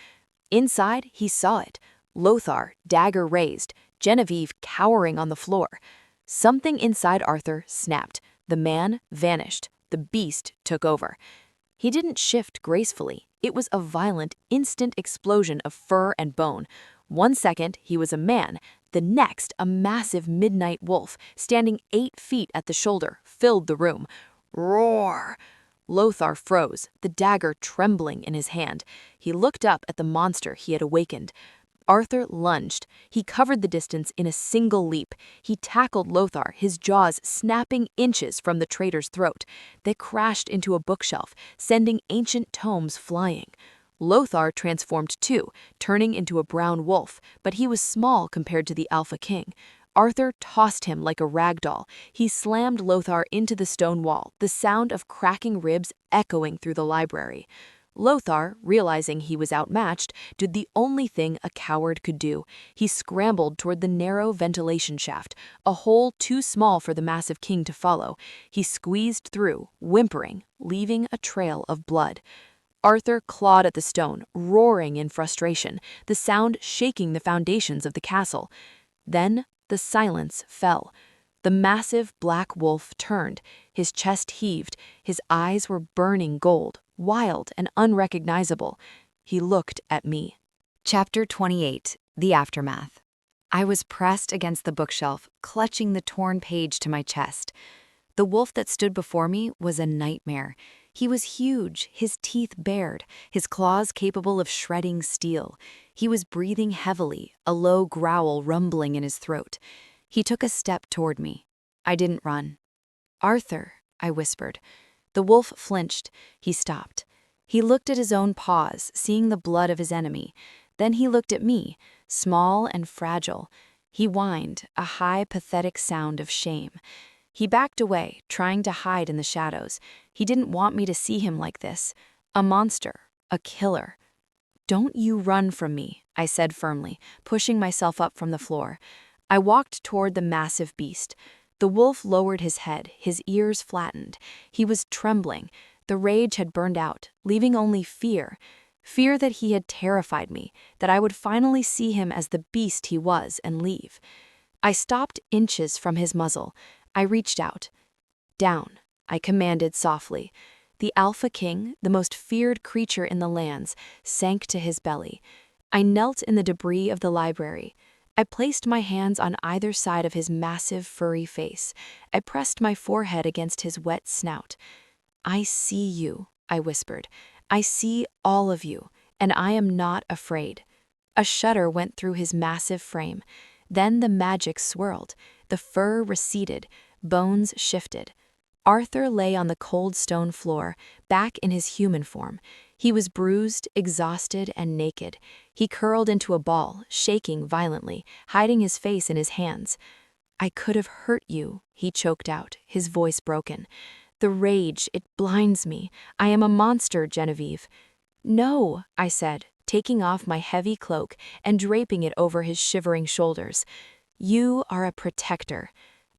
Inside, he saw it. Lothar, dagger raised. Genevieve cowering on the floor. Something inside Arthur snapped. The man vanished. The beast took over. He didn't shift gracefully. It was a violent, instant explosion of fur and bone. 1 second, he was a man. The next, a massive midnight wolf, standing 8 feet at the shoulder, filled the room. Roar! Lothar froze, the dagger trembling in his hand. He looked up at the monster he had awakened. Arthur lunged. He covered the distance in a single leap. He tackled Lothar, his jaws snapping inches from the traitor's throat. They crashed into a bookshelf, sending ancient tomes flying. Lothar transformed too, turning into a brown wolf, but he was small compared to the Alpha King. Arthur tossed him like a rag doll. He slammed Lothar into the stone wall, the sound of cracking ribs echoing through the library. Lothar, realizing he was outmatched, did the only thing a coward could do. He scrambled toward the narrow ventilation shaft, a hole too small for the massive king to follow. He squeezed through, whimpering, leaving a trail of blood. Arthur clawed at the stone, roaring in frustration, the sound shaking the foundations of the castle. Then the silence fell. The massive black wolf turned. His chest heaved. His eyes were burning gold, wild and unrecognizable. He looked at me. Chapter 28. The Aftermath. I was pressed against the bookshelf, clutching the torn page to my chest. The wolf that stood before me was a nightmare. He was huge, his teeth bared, his claws capable of shredding steel. He was breathing heavily, a low growl rumbling in his throat. He took a step toward me. I didn't run. "Arthur," I whispered. The wolf flinched. He stopped. He looked at his own paws, seeing the blood of his enemy. Then he looked at me, small and fragile. He whined, a high, pathetic sound of shame. He backed away, trying to hide in the shadows. He didn't want me to see him like this. A monster, a killer. "Don't you run from me," I said firmly, pushing myself up from the floor. I walked toward the massive beast. The wolf lowered his head, his ears flattened. He was trembling. The rage had burned out, leaving only fear. Fear that he had terrified me, that I would finally see him as the beast he was and leave. I stopped inches from his muzzle. I reached out. "Down," I commanded softly. The Alpha King, the most feared creature in the lands, sank to his belly. I knelt in the debris of the library. I placed my hands on either side of his massive, furry face. I pressed my forehead against his wet snout. I see you, I whispered. I see all of you, and I am not afraid. A shudder went through his massive frame. Then the magic swirled. The fur receded. Bones shifted. Arthur lay on the cold stone floor, back in his human form. He was bruised, exhausted, and naked. He curled into a ball, shaking violently, hiding his face in his hands. I could have hurt you, he choked out, his voice broken. The rage, it blinds me. I am a monster, Genevieve. No, I said, taking off my heavy cloak and draping it over his shivering shoulders. You are a protector.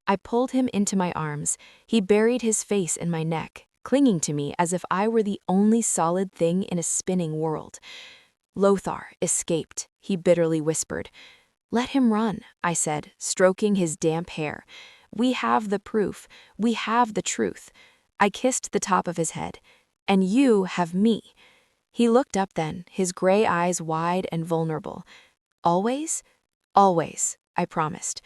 I pulled him into my arms. He buried his face in my neck, clinging to me as if I were the only solid thing in a spinning world. Lothar escaped, he bitterly whispered. Let him run, I said, stroking his damp hair. We have the proof. We have the truth. I kissed the top of his head. And you have me. He looked up then, his gray eyes wide and vulnerable. Always? Always, I promised.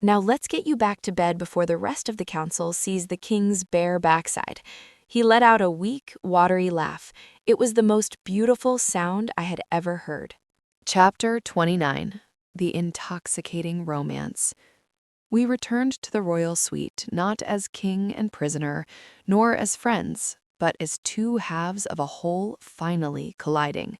Now let's get you back to bed before the rest of the council sees the king's bare backside. He let out a weak, watery laugh. It was the most beautiful sound I had ever heard. Chapter 29. The Intoxicating Romance. We returned to the royal suite not as king and prisoner, nor as friends, but as two halves of a whole finally colliding.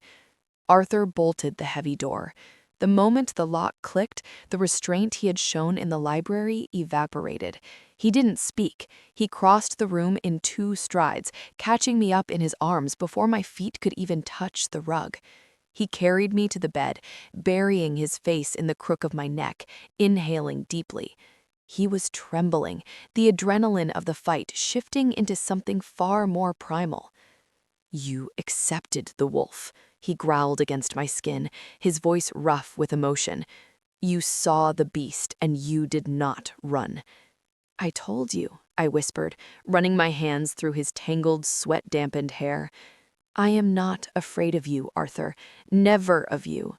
Arthur bolted the heavy door. The moment the lock clicked, the restraint he had shown in the library evaporated. He didn't speak. He crossed the room in 2 strides, catching me up in his arms before my feet could even touch the rug. He carried me to the bed, burying his face in the crook of my neck, inhaling deeply. He was trembling, the adrenaline of the fight shifting into something far more primal. You accepted the wolf, he growled against my skin, his voice rough with emotion. You saw the beast, and you did not run. I told you, I whispered, running my hands through his tangled, sweat-dampened hair. I am not afraid of you, Arthur, never of you.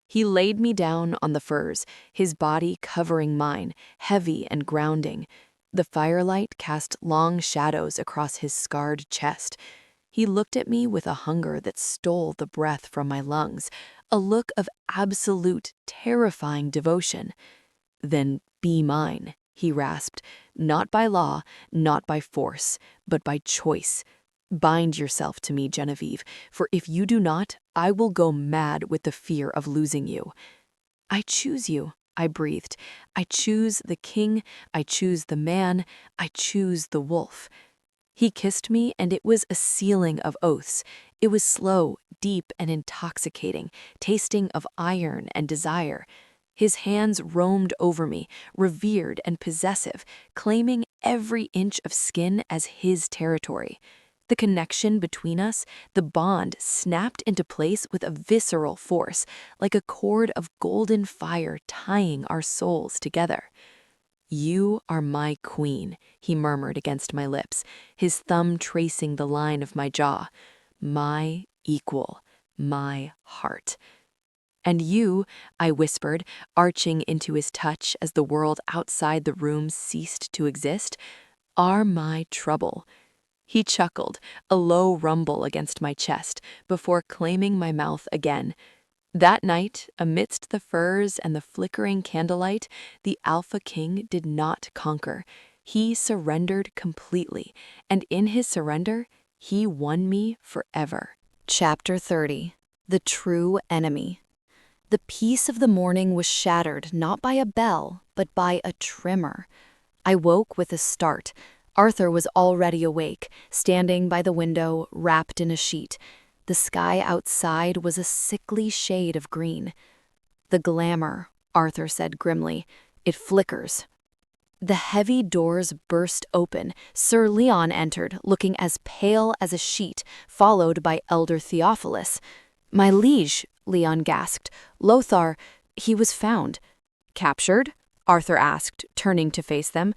He laid me down on the furs, his body covering mine, heavy and grounding. The firelight cast long shadows across his scarred chest. He looked at me with a hunger that stole the breath from my lungs, a look of absolute, terrifying devotion. Then be mine, he rasped, not by law, not by force, but by choice. Bind yourself to me, Genevieve, for if you do not, I will go mad with the fear of losing you. I choose you, I breathed. I choose the king, I choose the man, I choose the wolf. He kissed me, and it was a sealing of oaths. It was slow, deep, and intoxicating, tasting of iron and desire. His hands roamed over me, revered and possessive, claiming every inch of skin as his territory. The connection between us, the bond, snapped into place with a visceral force, like a cord of golden fire tying our souls together. You are my queen, he murmured against my lips, his thumb tracing the line of my jaw. My equal, my heart. And you, I whispered, arching into his touch as the world outside the room ceased to exist, are my trouble. He chuckled, a low rumble against my chest, before claiming my mouth again. That night, amidst the furs and the flickering candlelight, the Alpha King did not conquer. He surrendered completely, and in his surrender, he won me forever. Chapter 30. The True Enemy. The peace of the morning was shattered not by a bell, but by a tremor. I woke with a start. Arthur was already awake, standing by the window, wrapped in a sheet. The sky outside was a sickly shade of green. The glamour, Arthur said grimly. It flickers. The heavy doors burst open. Sir Leon entered, looking as pale as a sheet, followed by Elder Theophilus. My liege, Leon gasped. Lothar, he was found. Captured? Arthur asked, turning to face them.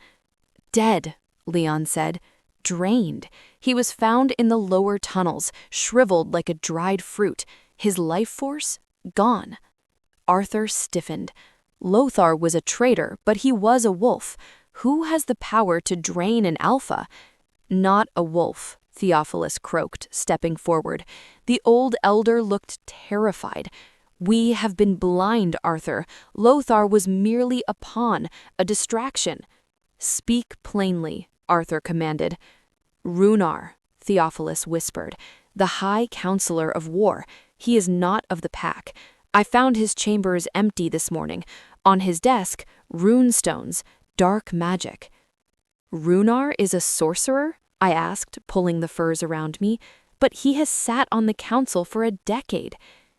Dead, Leon said. Drained. He was found in the lower tunnels, shriveled like a dried fruit. His life force gone. Arthur stiffened. Lothar was a traitor, but he was a wolf. Who has the power to drain an alpha? Not a wolf, Theophilus croaked, stepping forward. The old elder looked terrified. "We have been blind, Arthur. Lothar was merely a pawn, a distraction." "Speak plainly," Arthur commanded. "Runar," Theophilus whispered, "the High Counselor of War. He is not of the pack. I found his chambers empty this morning. On his desk, rune stones, dark magic." "Runar is a sorcerer?" I asked, pulling the furs around me. "But he has sat on the council for a decade."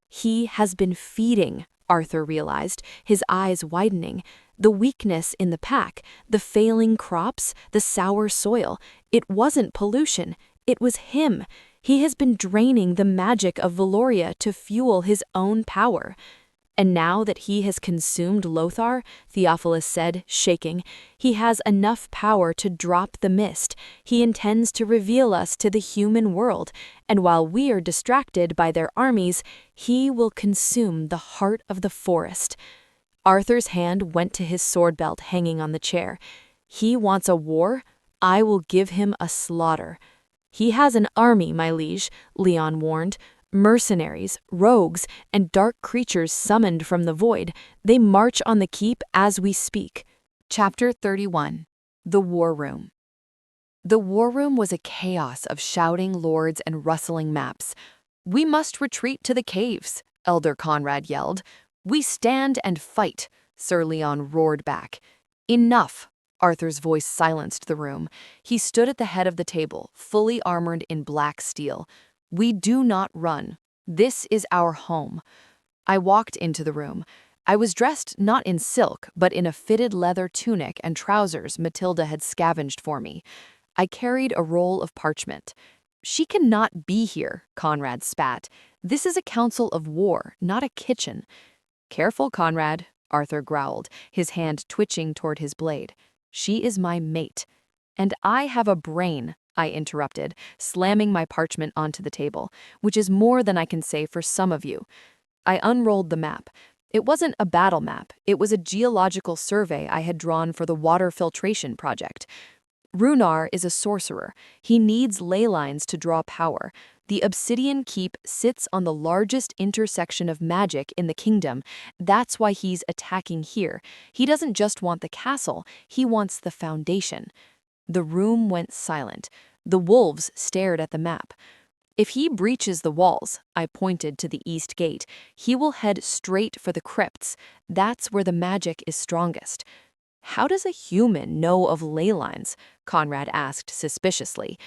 "He has been feeding," Arthur realized, his eyes widening. "The weakness in the pack, the failing crops, the sour soil. It wasn't pollution. It was him. He has been draining the magic of Valoria to fuel his own power." "And now that he has consumed Lothar," Theophilus said, shaking, "he has enough power to drop the mist. He intends to reveal us to the human world, and while we are distracted by their armies, he will consume the heart of the forest." Arthur's hand went to his sword belt hanging on the chair. "He wants a war? I will give him a slaughter." "He has an army, my liege," Leon warned. "Mercenaries, rogues, and dark creatures summoned from the void. They march on the keep as we speak." Chapter 31. The War Room. The war room was a chaos of shouting lords and rustling maps. "We must retreat to the caves," Elder Conrad yelled. "We stand and fight," Sir Leon roared back. "Enough!" Arthur's voice silenced the room. He stood at the head of the table, fully armored in black steel. "We do not run. This is our home." I walked into the room. I was dressed not in silk, but in a fitted leather tunic and trousers Matilda had scavenged for me. I carried a roll of parchment. "She cannot be here," Conrad spat. "This is a council of war, not a kitchen." "Careful, Conrad," Arthur growled, his hand twitching toward his blade. "She is my mate." "And I have a brain," I interrupted, slamming my parchment onto the table, "which is more than I can say for some of you." I unrolled the map. It wasn't a battle map, it was a geological survey I had drawn for the water filtration project. "Runar is a sorcerer. He needs ley lines to draw power. The Obsidian Keep sits on the largest intersection of magic in the kingdom. That's why he's attacking here. He doesn't just want the castle, he wants the foundation." The room went silent. The wolves stared at the map. "If he breaches the walls," I pointed to the east gate, "he will head straight for the crypts. That's where the magic is strongest." "How does a human know of ley lines?" Conrad asked suspiciously.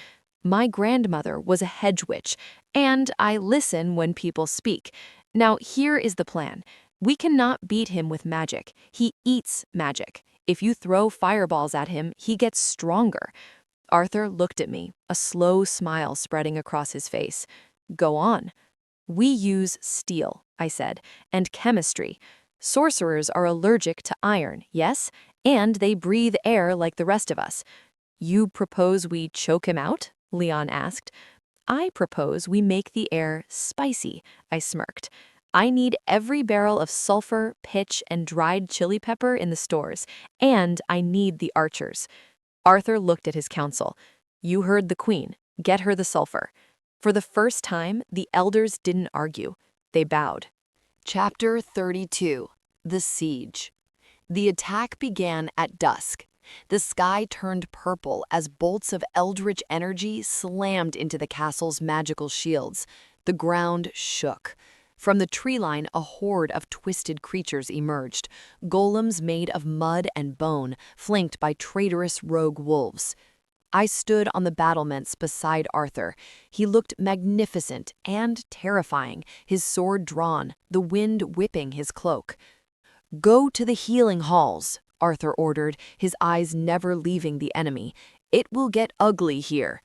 "My grandmother was a hedge witch, and I listen when people speak. Now here is the plan. We cannot beat him with magic. He eats magic. If you throw fireballs at him, he gets stronger." Arthur looked at me, a slow smile spreading across his face. "Go on." "We use steel," I said, "and chemistry. Sorcerers are allergic to iron, yes? And they breathe air like the rest of us." "You propose we choke him out?" Leon asked. "I propose we make the air spicy," I smirked. "I need every barrel of sulfur, pitch, and dried chili pepper in the stores, and I need the archers." Arthur looked at his council. "You heard the queen. Get her the sulfur." For the first time, the elders didn't argue. They bowed. Chapter 32. The Siege. The attack began at dusk. The sky turned purple as bolts of eldritch energy slammed into the castle's magical shields. The ground shook. From the tree line, a horde of twisted creatures emerged, golems made of mud and bone, flanked by traitorous rogue wolves. I stood on the battlements beside Arthur. He looked magnificent and terrifying, his sword drawn, the wind whipping his cloak. "Go to the healing halls," Arthur ordered, his eyes never leaving the enemy. "It will get ugly here."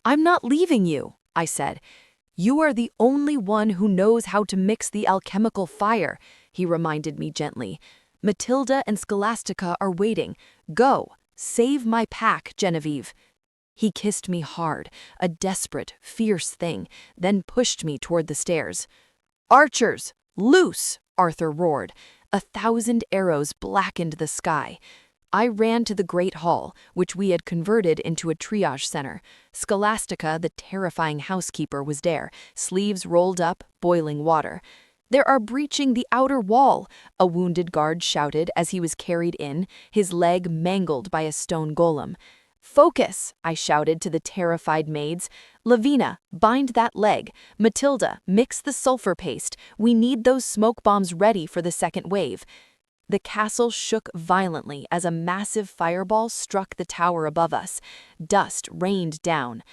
"I'm not leaving you," I said. "You are the only one who knows how to mix the alchemical fire," he reminded me gently. "Matilda and Scholastica are waiting. Go, save my pack, Genevieve." He kissed me hard, a desperate, fierce thing, then pushed me toward the stairs. "Archers, loose!" Arthur roared. 1,000 arrows blackened the sky. I ran to the great hall, which we had converted into a triage center. Scholastica, the terrifying housekeeper, was there, sleeves rolled up, boiling water. "They are breaching the outer wall," a wounded guard shouted as he was carried in, his leg mangled by a stone golem. "Focus," I shouted to the terrified maids. "Lavina, bind that leg. Matilda, mix the sulfur paste. We need those smoke bombs ready for the second wave." The castle shook violently as a massive fireball struck the tower above us. Dust rained down.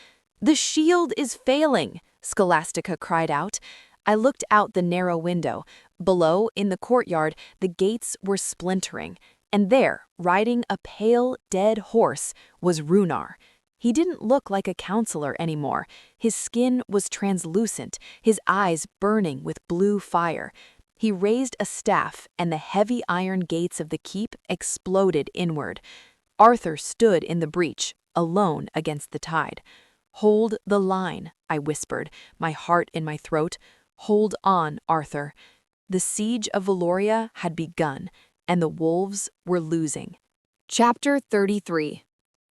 "The shield is failing," Scholastica cried out. I looked out the narrow window. Below, in the courtyard, the gates were splintering. And there, riding a pale, dead horse, was Runar. He didn't look like a counselor anymore. His skin was translucent, his eyes burning with blue fire. He raised a staff, and the heavy iron gates of the keep exploded inward. Arthur stood in the breach, alone against the tide. "Hold the line," I whispered, my heart in my throat. "Hold on, Arthur." The siege of Valoria had begun, and the wolves were losing. Chapter 33.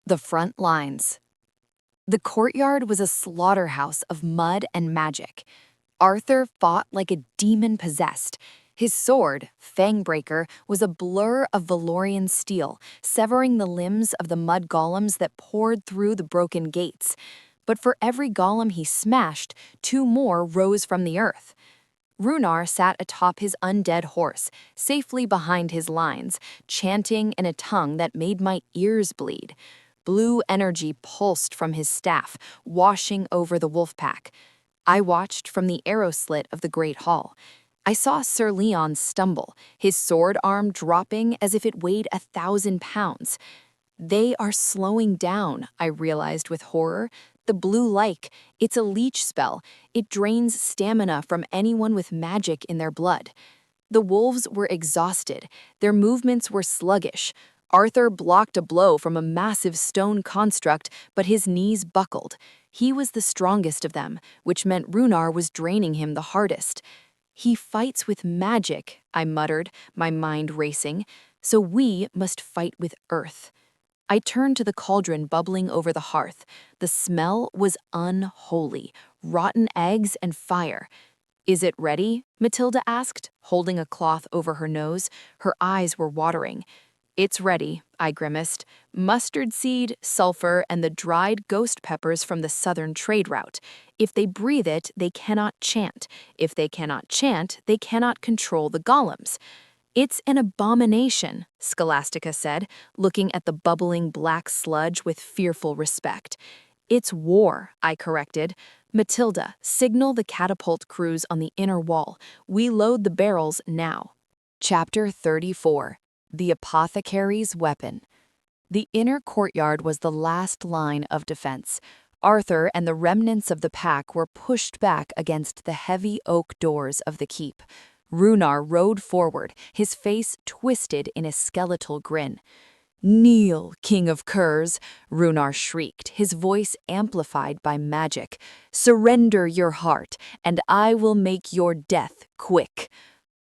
The Front Lines. The courtyard was a slaughterhouse of mud and magic. Arthur fought like a demon possessed. His sword, Fangbreaker, was a blur of Valorian steel, severing the limbs of the mud golems that poured through the broken gates. But for every golem he smashed, 2 more rose from the earth. Runar sat atop his undead horse, safely behind his lines, chanting in a tongue that made my ears bleed. Blue energy pulsed from his staff, washing over the wolf pack. I watched from the arrow slit of the great hall. I saw Sir Leon stumble, his sword arm dropping as if it weighed 1,000 pounds. They are slowing down, I realized with horror. The blue like, it's a leech spell. It drains stamina from anyone with magic in their blood. The wolves were exhausted. Their movements were sluggish. Arthur blocked a blow from a massive stone construct, but his knees buckled. He was the strongest of them, which meant Runar was draining him the hardest. "He fights with magic," I muttered, my mind racing. "So we must fight with earth." I turned to the cauldron bubbling over the hearth. The smell was unholy, rotten eggs and fire. "Is it ready?" Matilda asked, holding a cloth over her nose. Her eyes were watering. "It's ready," I grimaced. "Mustard seed, sulfur, and the dried ghost peppers from the southern trade route. If they breathe it, they cannot chant. If they cannot chant, they cannot control the golems." "It's an abomination," Scholastica said, looking at the bubbling black sludge with fearful respect. "It's war," I corrected. "Matilda, signal the catapult crews on the inner wall. We load the barrels now." Chapter 34. The apothecary's weapon. The inner courtyard was the last line of defense. Arthur and the remnants of the pack were pushed back against the heavy oak doors of the keep. Runar rode forward, his face twisted in a skeletal grin. "Kneel, King of Curs," Runar shrieked, his voice amplified by magic. "Surrender your heart, and I will make your death quick."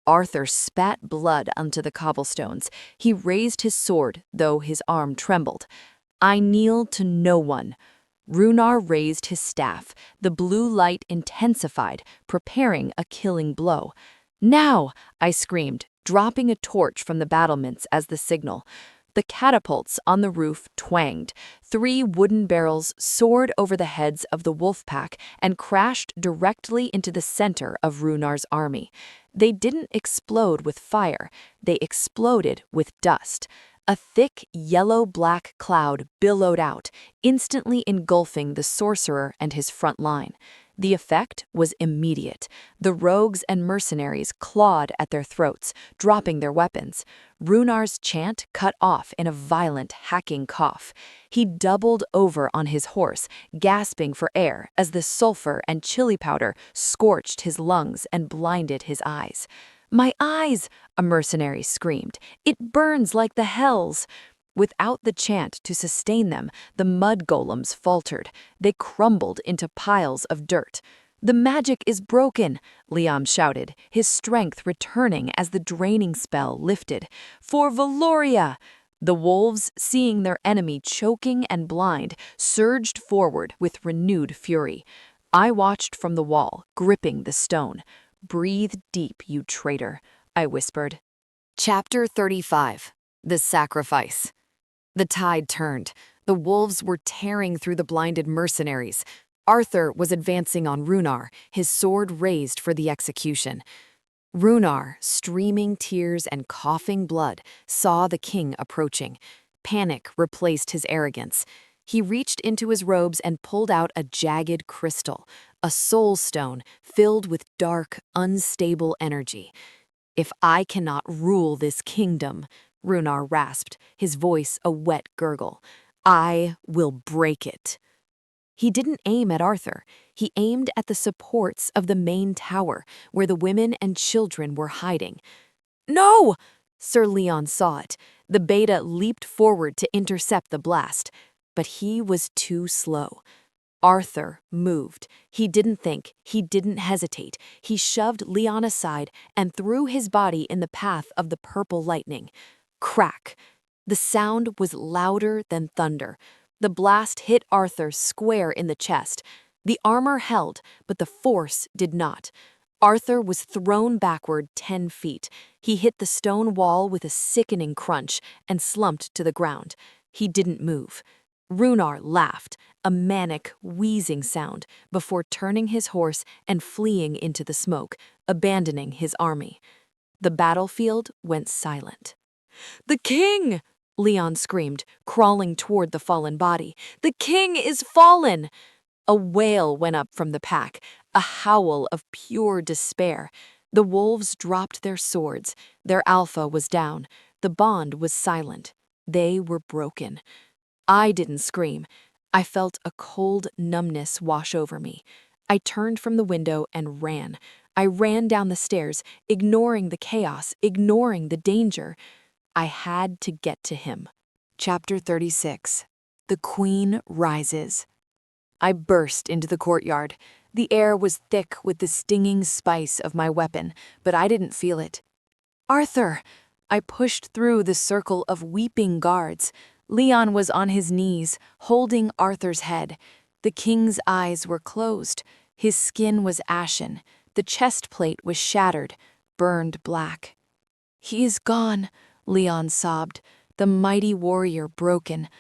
Arthur spat blood onto the cobblestones. He raised his sword, though his arm trembled. "I kneel to no one." Runar raised his staff. The blue light intensified, preparing a killing blow. "Now!" I screamed, dropping a torch from the battlements as the signal. The catapults on the roof twanged. 3 wooden barrels soared over the heads of the wolf pack and crashed directly into the center of Runar's army. They didn't explode with fire, they exploded with dust. A thick, yellow-black cloud billowed out, instantly engulfing the sorcerer and his front line. The effect was immediate. The rogues and mercenaries clawed at their throats, dropping their weapons. Runar's chant cut off in a violent, hacking cough. He doubled over on his horse, gasping for air as the sulfur and chili powder scorched his lungs and blinded his eyes. "My eyes!" a mercenary screamed. "It burns like the hells!" Without the chant to sustain them, the mud golems faltered. They crumbled into piles of dirt. "The magic is broken," Liam shouted, his strength returning as the draining spell lifted. "For Valoria!" The wolves, seeing their enemy choking and blind, surged forward with renewed fury. I watched from the wall, gripping the stone. "Breathe deep, you traitor," I whispered. Chapter 35. The Sacrifice. The tide turned. The wolves were tearing through the blinded mercenaries. Arthur was advancing on Runar, his sword raised for the execution. Runar, streaming tears and coughing blood, saw the king approaching. Panic replaced his arrogance. He reached into his robes and pulled out a jagged crystal, a soul stone filled with dark, unstable energy. "If I cannot rule this kingdom," Runar rasped, his voice a wet gurgle, "I will break it." He didn't aim at Arthur. He aimed at the supports of the main tower, where the women and children were hiding. "No!" Sir Leon saw it. The beta leaped forward to intercept the blast, but he was too slow. Arthur moved. He didn't think. He didn't hesitate. He shoved Leon aside and threw his body in the path of the purple lightning. Crack! The sound was louder than thunder. The blast hit Arthur square in the chest. The armor held, but the force did not. Arthur was thrown backward 10 feet. He hit the stone wall with a sickening crunch and slumped to the ground. He didn't move. Runar laughed, a manic, wheezing sound, before turning his horse and fleeing into the smoke, abandoning his army. The battlefield went silent. "The king!" Leon screamed, crawling toward the fallen body. "The king is fallen!" A wail went up from the pack, a howl of pure despair. The wolves dropped their swords. Their alpha was down. The bond was silent. They were broken. I didn't scream. I felt a cold numbness wash over me. I turned from the window and ran. I ran down the stairs, ignoring the chaos, ignoring the danger. I had to get to him. Chapter 36. The Queen Rises. I burst into the courtyard. The air was thick with the stinging spice of my weapon, but I didn't feel it. "Arthur!" I pushed through the circle of weeping guards. Leon was on his knees, holding Arthur's head. The king's eyes were closed. His skin was ashen. The chest plate was shattered, burned black. "He is gone," Leon sobbed, the mighty warrior broken.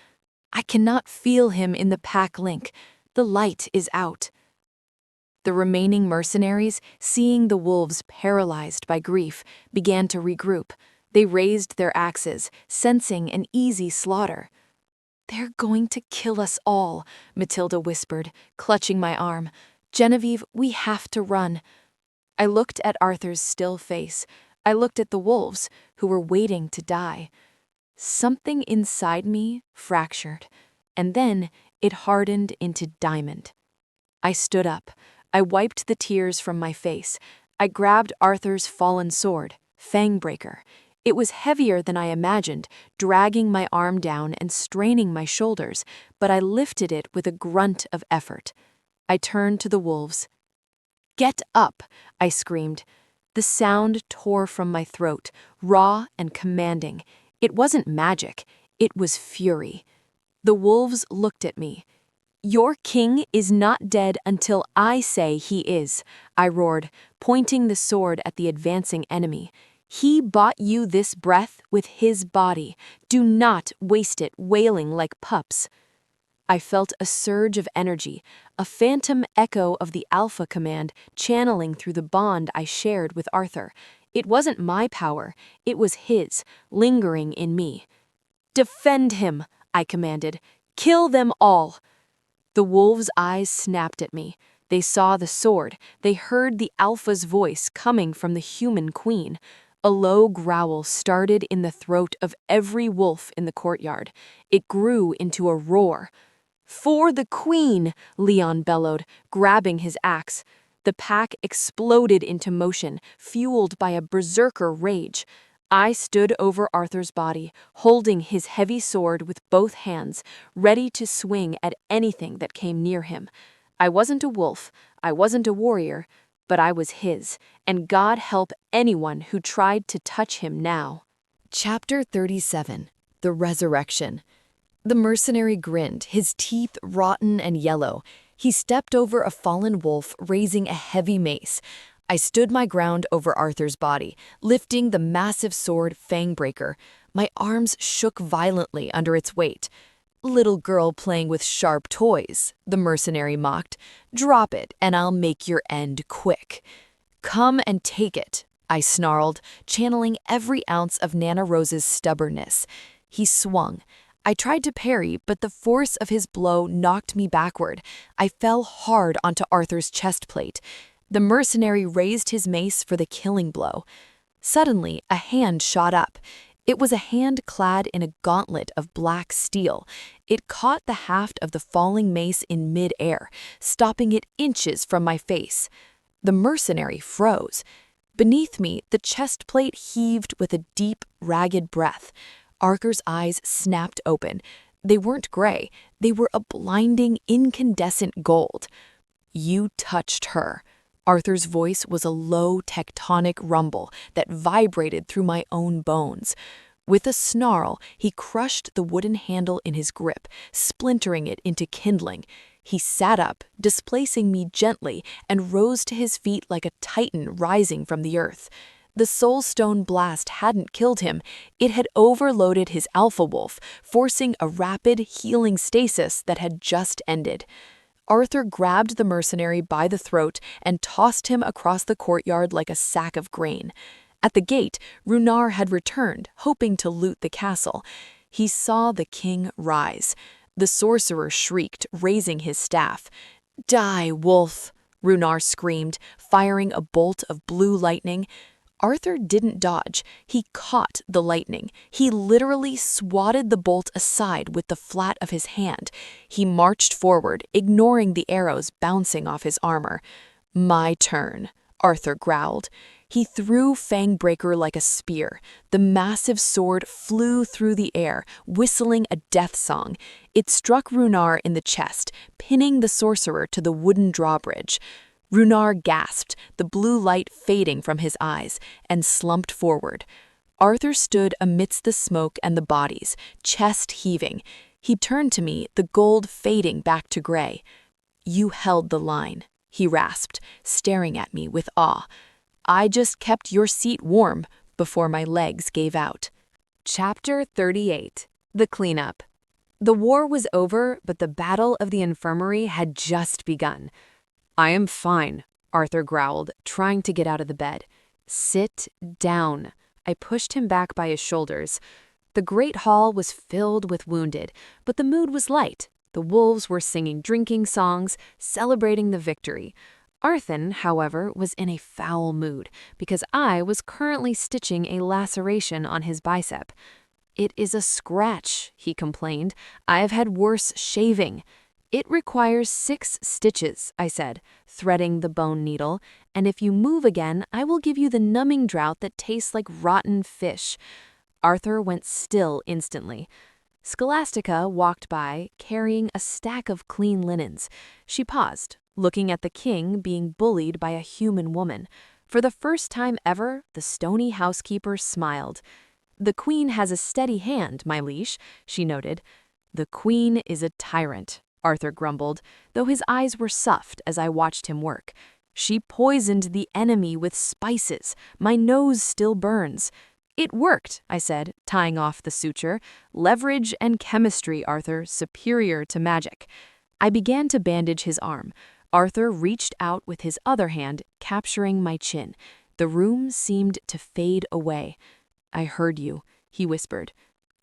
"I cannot feel him in the pack link. The light is out." The remaining mercenaries, seeing the wolves paralyzed by grief, began to regroup. They raised their axes, sensing an easy slaughter. "They're going to kill us all," Matilda whispered, clutching my arm. "Genevieve, we have to run." I looked at Arthur's still face. I looked at the wolves, who were waiting to die. Something inside me fractured, and then it hardened into diamond. I stood up. I wiped the tears from my face. I grabbed Arthur's fallen sword, Fangbreaker. It was heavier than I imagined, dragging my arm down and straining my shoulders, but I lifted it with a grunt of effort. I turned to the wolves. "Get up!" I screamed. The sound tore from my throat, raw and commanding. It wasn't magic, it was fury. The wolves looked at me. "Your king is not dead until I say he is," I roared, pointing the sword at the advancing enemy. "He bought you this breath with his body. Do not waste it wailing like pups." I felt a surge of energy, a phantom echo of the Alpha command channeling through the bond I shared with Arthur. It wasn't my power, it was his, lingering in me. "Defend him," I commanded. "Kill them all." The wolves' eyes snapped at me. They saw the sword. They heard the Alpha's voice coming from the human queen. A low growl started in the throat of every wolf in the courtyard. It grew into a roar. "For the queen!" Leon bellowed, grabbing his axe. The pack exploded into motion, fueled by a berserker rage. I stood over Arthur's body, holding his heavy sword with both hands, ready to swing at anything that came near him. I wasn't a wolf, I wasn't a warrior, but I was his, and God help anyone who tried to touch him now. Chapter 37. The resurrection. The mercenary grinned, his teeth rotten and yellow. He stepped over a fallen wolf, raising a heavy mace. I stood my ground over Arthur's body, lifting the massive sword Fangbreaker. My arms shook violently under its weight. "Little girl playing with sharp toys," the mercenary mocked. "Drop it, and I'll make your end quick." "Come and take it," I snarled, channeling every ounce of Nana Rose's stubbornness. He swung. I tried to parry, but the force of his blow knocked me backward. I fell hard onto Arthur's chest plate. The mercenary raised his mace for the killing blow. Suddenly, a hand shot up. It was a hand clad in a gauntlet of black steel. It caught the haft of the falling mace in mid-air, stopping it inches from my face. The mercenary froze. Beneath me, the chest plate heaved with a deep, ragged breath. Arthur's eyes snapped open. They weren't gray. They were a blinding, incandescent gold. "You touched her." Arthur's voice was a low, tectonic rumble that vibrated through my own bones. With a snarl, he crushed the wooden handle in his grip, splintering it into kindling. He sat up, displacing me gently, and rose to his feet like a titan rising from the earth. The soulstone blast hadn't killed him. It had overloaded his alpha wolf, forcing a rapid, healing stasis that had just ended. Arthur grabbed the mercenary by the throat and tossed him across the courtyard like a sack of grain. At the gate, Runar had returned, hoping to loot the castle. He saw the king rise. The sorcerer shrieked, raising his staff. "Die, wolf!" Runar screamed, firing a bolt of blue lightning. Arthur didn't dodge. He caught the lightning. He literally swatted the bolt aside with the flat of his hand. He marched forward, ignoring the arrows bouncing off his armor. "My turn," Arthur growled. He threw Fangbreaker like a spear. The massive sword flew through the air, whistling a death song. It struck Runar in the chest, pinning the sorcerer to the wooden drawbridge. Runar gasped, the blue light fading from his eyes, and slumped forward. Arthur stood amidst the smoke and the bodies, chest heaving. He turned to me, the gold fading back to gray. "You held the line," he rasped, staring at me with awe. "I just kept your seat warm before my legs gave out." Chapter 38. The Cleanup. The war was over, but the Battle of the Infirmary had just begun. "I am fine," Arthur growled, trying to get out of the bed. "Sit down." I pushed him back by his shoulders. The great hall was filled with wounded, but the mood was light. The wolves were singing drinking songs, celebrating the victory. Arthur, however, was in a foul mood, because I was currently stitching a laceration on his bicep. "It is a scratch," he complained. "I have had worse shaving." "It requires 6 stitches," I said, threading the bone needle, "and if you move again, I will give you the numbing draught that tastes like rotten fish." Arthur went still instantly. Scholastica walked by, carrying a stack of clean linens. She paused, looking at the king being bullied by a human woman. For the first time ever, the stony housekeeper smiled. "The queen has a steady hand, my liege," she noted. "The queen is a tyrant," Arthur grumbled, though his eyes were soft as I watched him work. "She poisoned the enemy with spices. My nose still burns." "It worked," I said, tying off the suture. "Leverage and chemistry, Arthur, superior to magic." I began to bandage his arm. Arthur reached out with his other hand, capturing my chin. The room seemed to fade away. "I heard you," he whispered.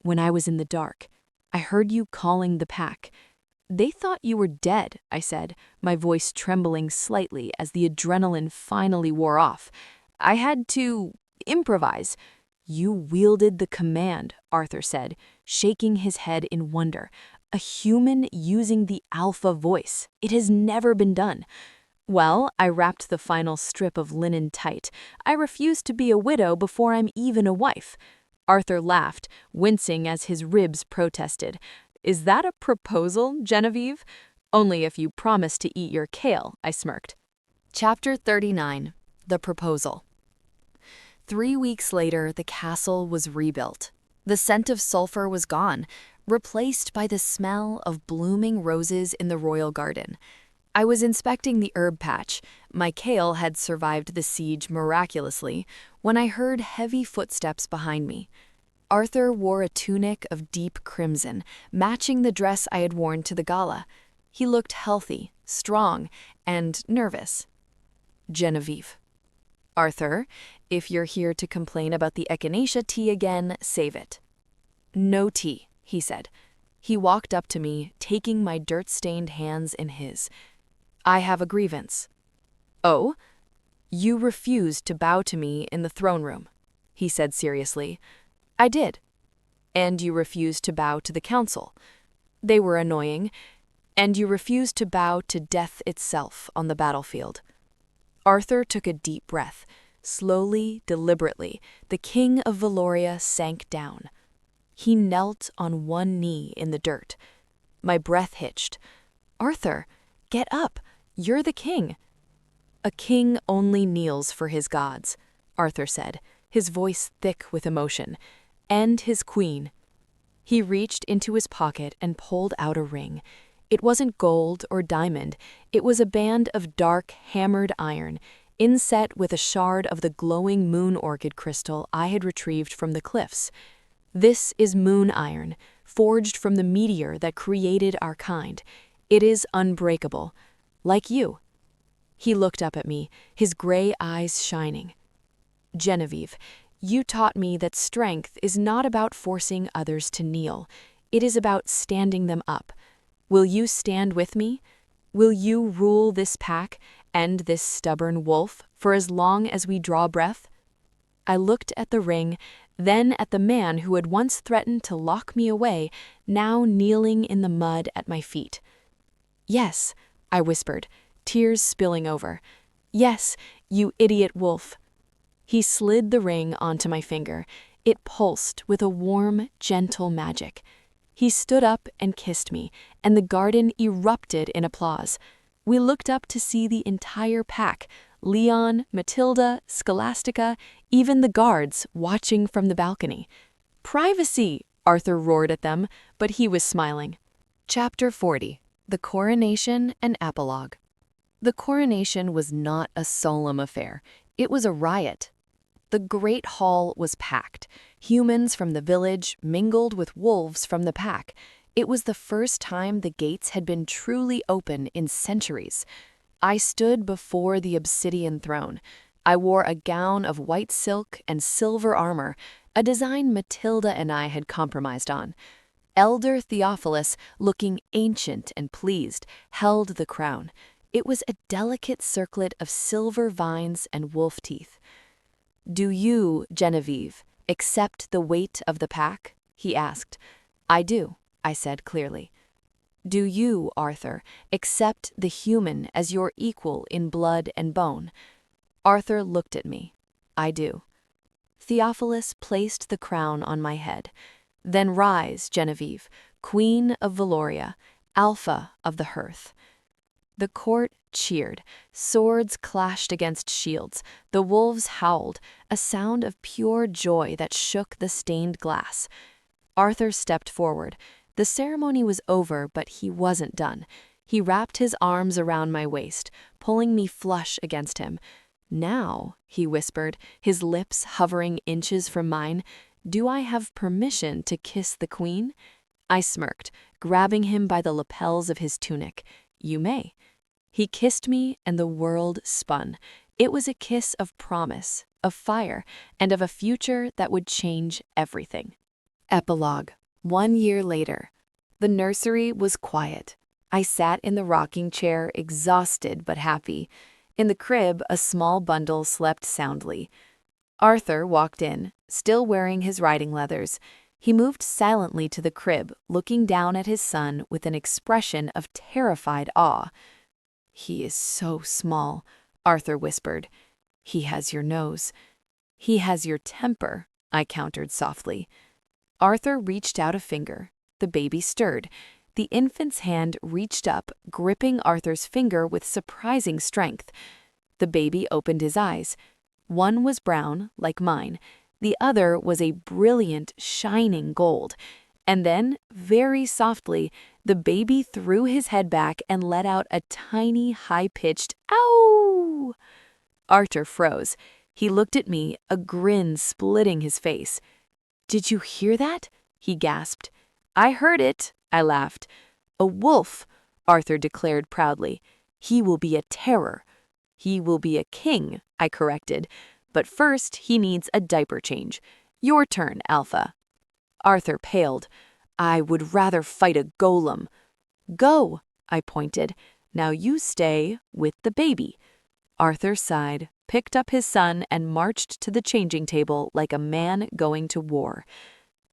"When I was in the dark. I heard you calling the pack." "They thought you were dead," I said, my voice trembling slightly as the adrenaline finally wore off. "I had to improvise." "You wielded the command," Arthur said, shaking his head in wonder. "A human using the alpha voice. It has never been done." "Well," I wrapped the final strip of linen tight. "I refuse to be a widow before I'm even a wife." Arthur laughed, wincing as his ribs protested. "Is that a proposal, Genevieve?" "Only if you promise to eat your kale," I smirked. Chapter 39. The Proposal. 3 weeks later, the castle was rebuilt. The scent of sulfur was gone, replaced by the smell of blooming roses in the royal garden. I was inspecting the herb patch. My kale had survived the siege miraculously when I heard heavy footsteps behind me. Arthur wore a tunic of deep crimson, matching the dress I had worn to the gala. He looked healthy, strong, and nervous. Genevieve. Arthur, if you're here to complain about the echinacea tea again, save it. No tea, he said. He walked up to me, taking my dirt-stained hands in his. I have a grievance. Oh? You refused to bow to me in the throne room, he said seriously. I did. And you refused to bow to the council. They were annoying. And you refused to bow to death itself on the battlefield. Arthur took a deep breath. Slowly, deliberately, the king of Valoria sank down. He knelt on one knee in the dirt. My breath hitched. Arthur, get up. You're the king. A king only kneels for his gods, Arthur said, his voice thick with emotion, and his queen. He reached into his pocket and pulled out a ring. It wasn't gold or diamond. It was a band of dark, hammered iron, inset with a shard of the glowing moon orchid crystal I had retrieved from the cliffs. This is moon iron, forged from the meteor that created our kind. It is unbreakable. Like you. He looked up at me, his gray eyes shining. Genevieve, you taught me that strength is not about forcing others to kneel. It is about standing them up. Will you stand with me? Will you rule this pack, end this stubborn wolf, for as long as we draw breath? I looked at the ring, then at the man who had once threatened to lock me away, now kneeling in the mud at my feet. Yes, I whispered, tears spilling over. Yes, you idiot wolf. He slid the ring onto my finger. It pulsed with a warm, gentle magic. He stood up and kissed me, and the garden erupted in applause. We looked up to see the entire pack, Leon, Matilda, Scholastica, even the guards watching from the balcony. Privacy! Arthur roared at them, but he was smiling. Chapter 40. The Coronation and Epilogue. The coronation was not a solemn affair. It was a riot. The great hall was packed. Humans from the village mingled with wolves from the pack. It was the first time the gates had been truly open in centuries. I stood before the obsidian throne. I wore a gown of white silk and silver armor, a design Matilda and I had compromised on. Elder Theophilus, looking ancient and pleased, held the crown. It was a delicate circlet of silver vines and wolf teeth. Do you, Genevieve, accept the weight of the pack? He asked. I do, I said clearly. Do you, Arthur, accept the human as your equal in blood and bone? Arthur looked at me. I do. Theophilus placed the crown on my head. Then rise, Genevieve, Queen of Valoria, Alpha of the Hearth. The court cheered. Swords clashed against shields. The wolves howled, a sound of pure joy that shook the stained glass. Arthur stepped forward. The ceremony was over, but he wasn't done. He wrapped his arms around my waist, pulling me flush against him. Now, he whispered, his lips hovering inches from mine, do I have permission to kiss the queen? I smirked, grabbing him by the lapels of his tunic. You may. He kissed me, and the world spun. It was a kiss of promise, of fire, and of a future that would change everything. Epilogue. 1 year later. The nursery was quiet. I sat in the rocking chair, exhausted but happy. In the crib, a small bundle slept soundly. Arthur walked in, still wearing his riding leathers. He moved silently to the crib, looking down at his son with an expression of terrified awe. He is so small, Arthur whispered. He has your nose. He has your temper, I countered softly. Arthur reached out a finger. The baby stirred. The infant's hand reached up, gripping Arthur's finger with surprising strength. The baby opened his eyes. One was brown, like mine. The other was a brilliant, shining gold. And then, very softly, the baby threw his head back and let out a tiny, high-pitched "ow!" Arthur froze. He looked at me, a grin splitting his face. "Did you hear that?" he gasped. "I heard it," I laughed. "A wolf," Arthur declared proudly. "He will be a terror." "He will be a king," I corrected. "But first, he needs a diaper change. Your turn, Alpha." Arthur paled. "I would rather fight a golem." "Go," I pointed. "Now you stay with the baby." Arthur sighed, picked up his son, and marched to the changing table like a man going to war.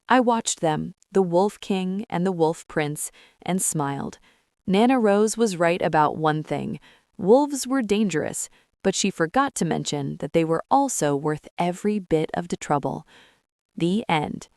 I watched them, the Wolf King and the Wolf Prince, and smiled. Nana Rose was right about one thing. Wolves were dangerous, but she forgot to mention that they were also worth every bit of the trouble. The end.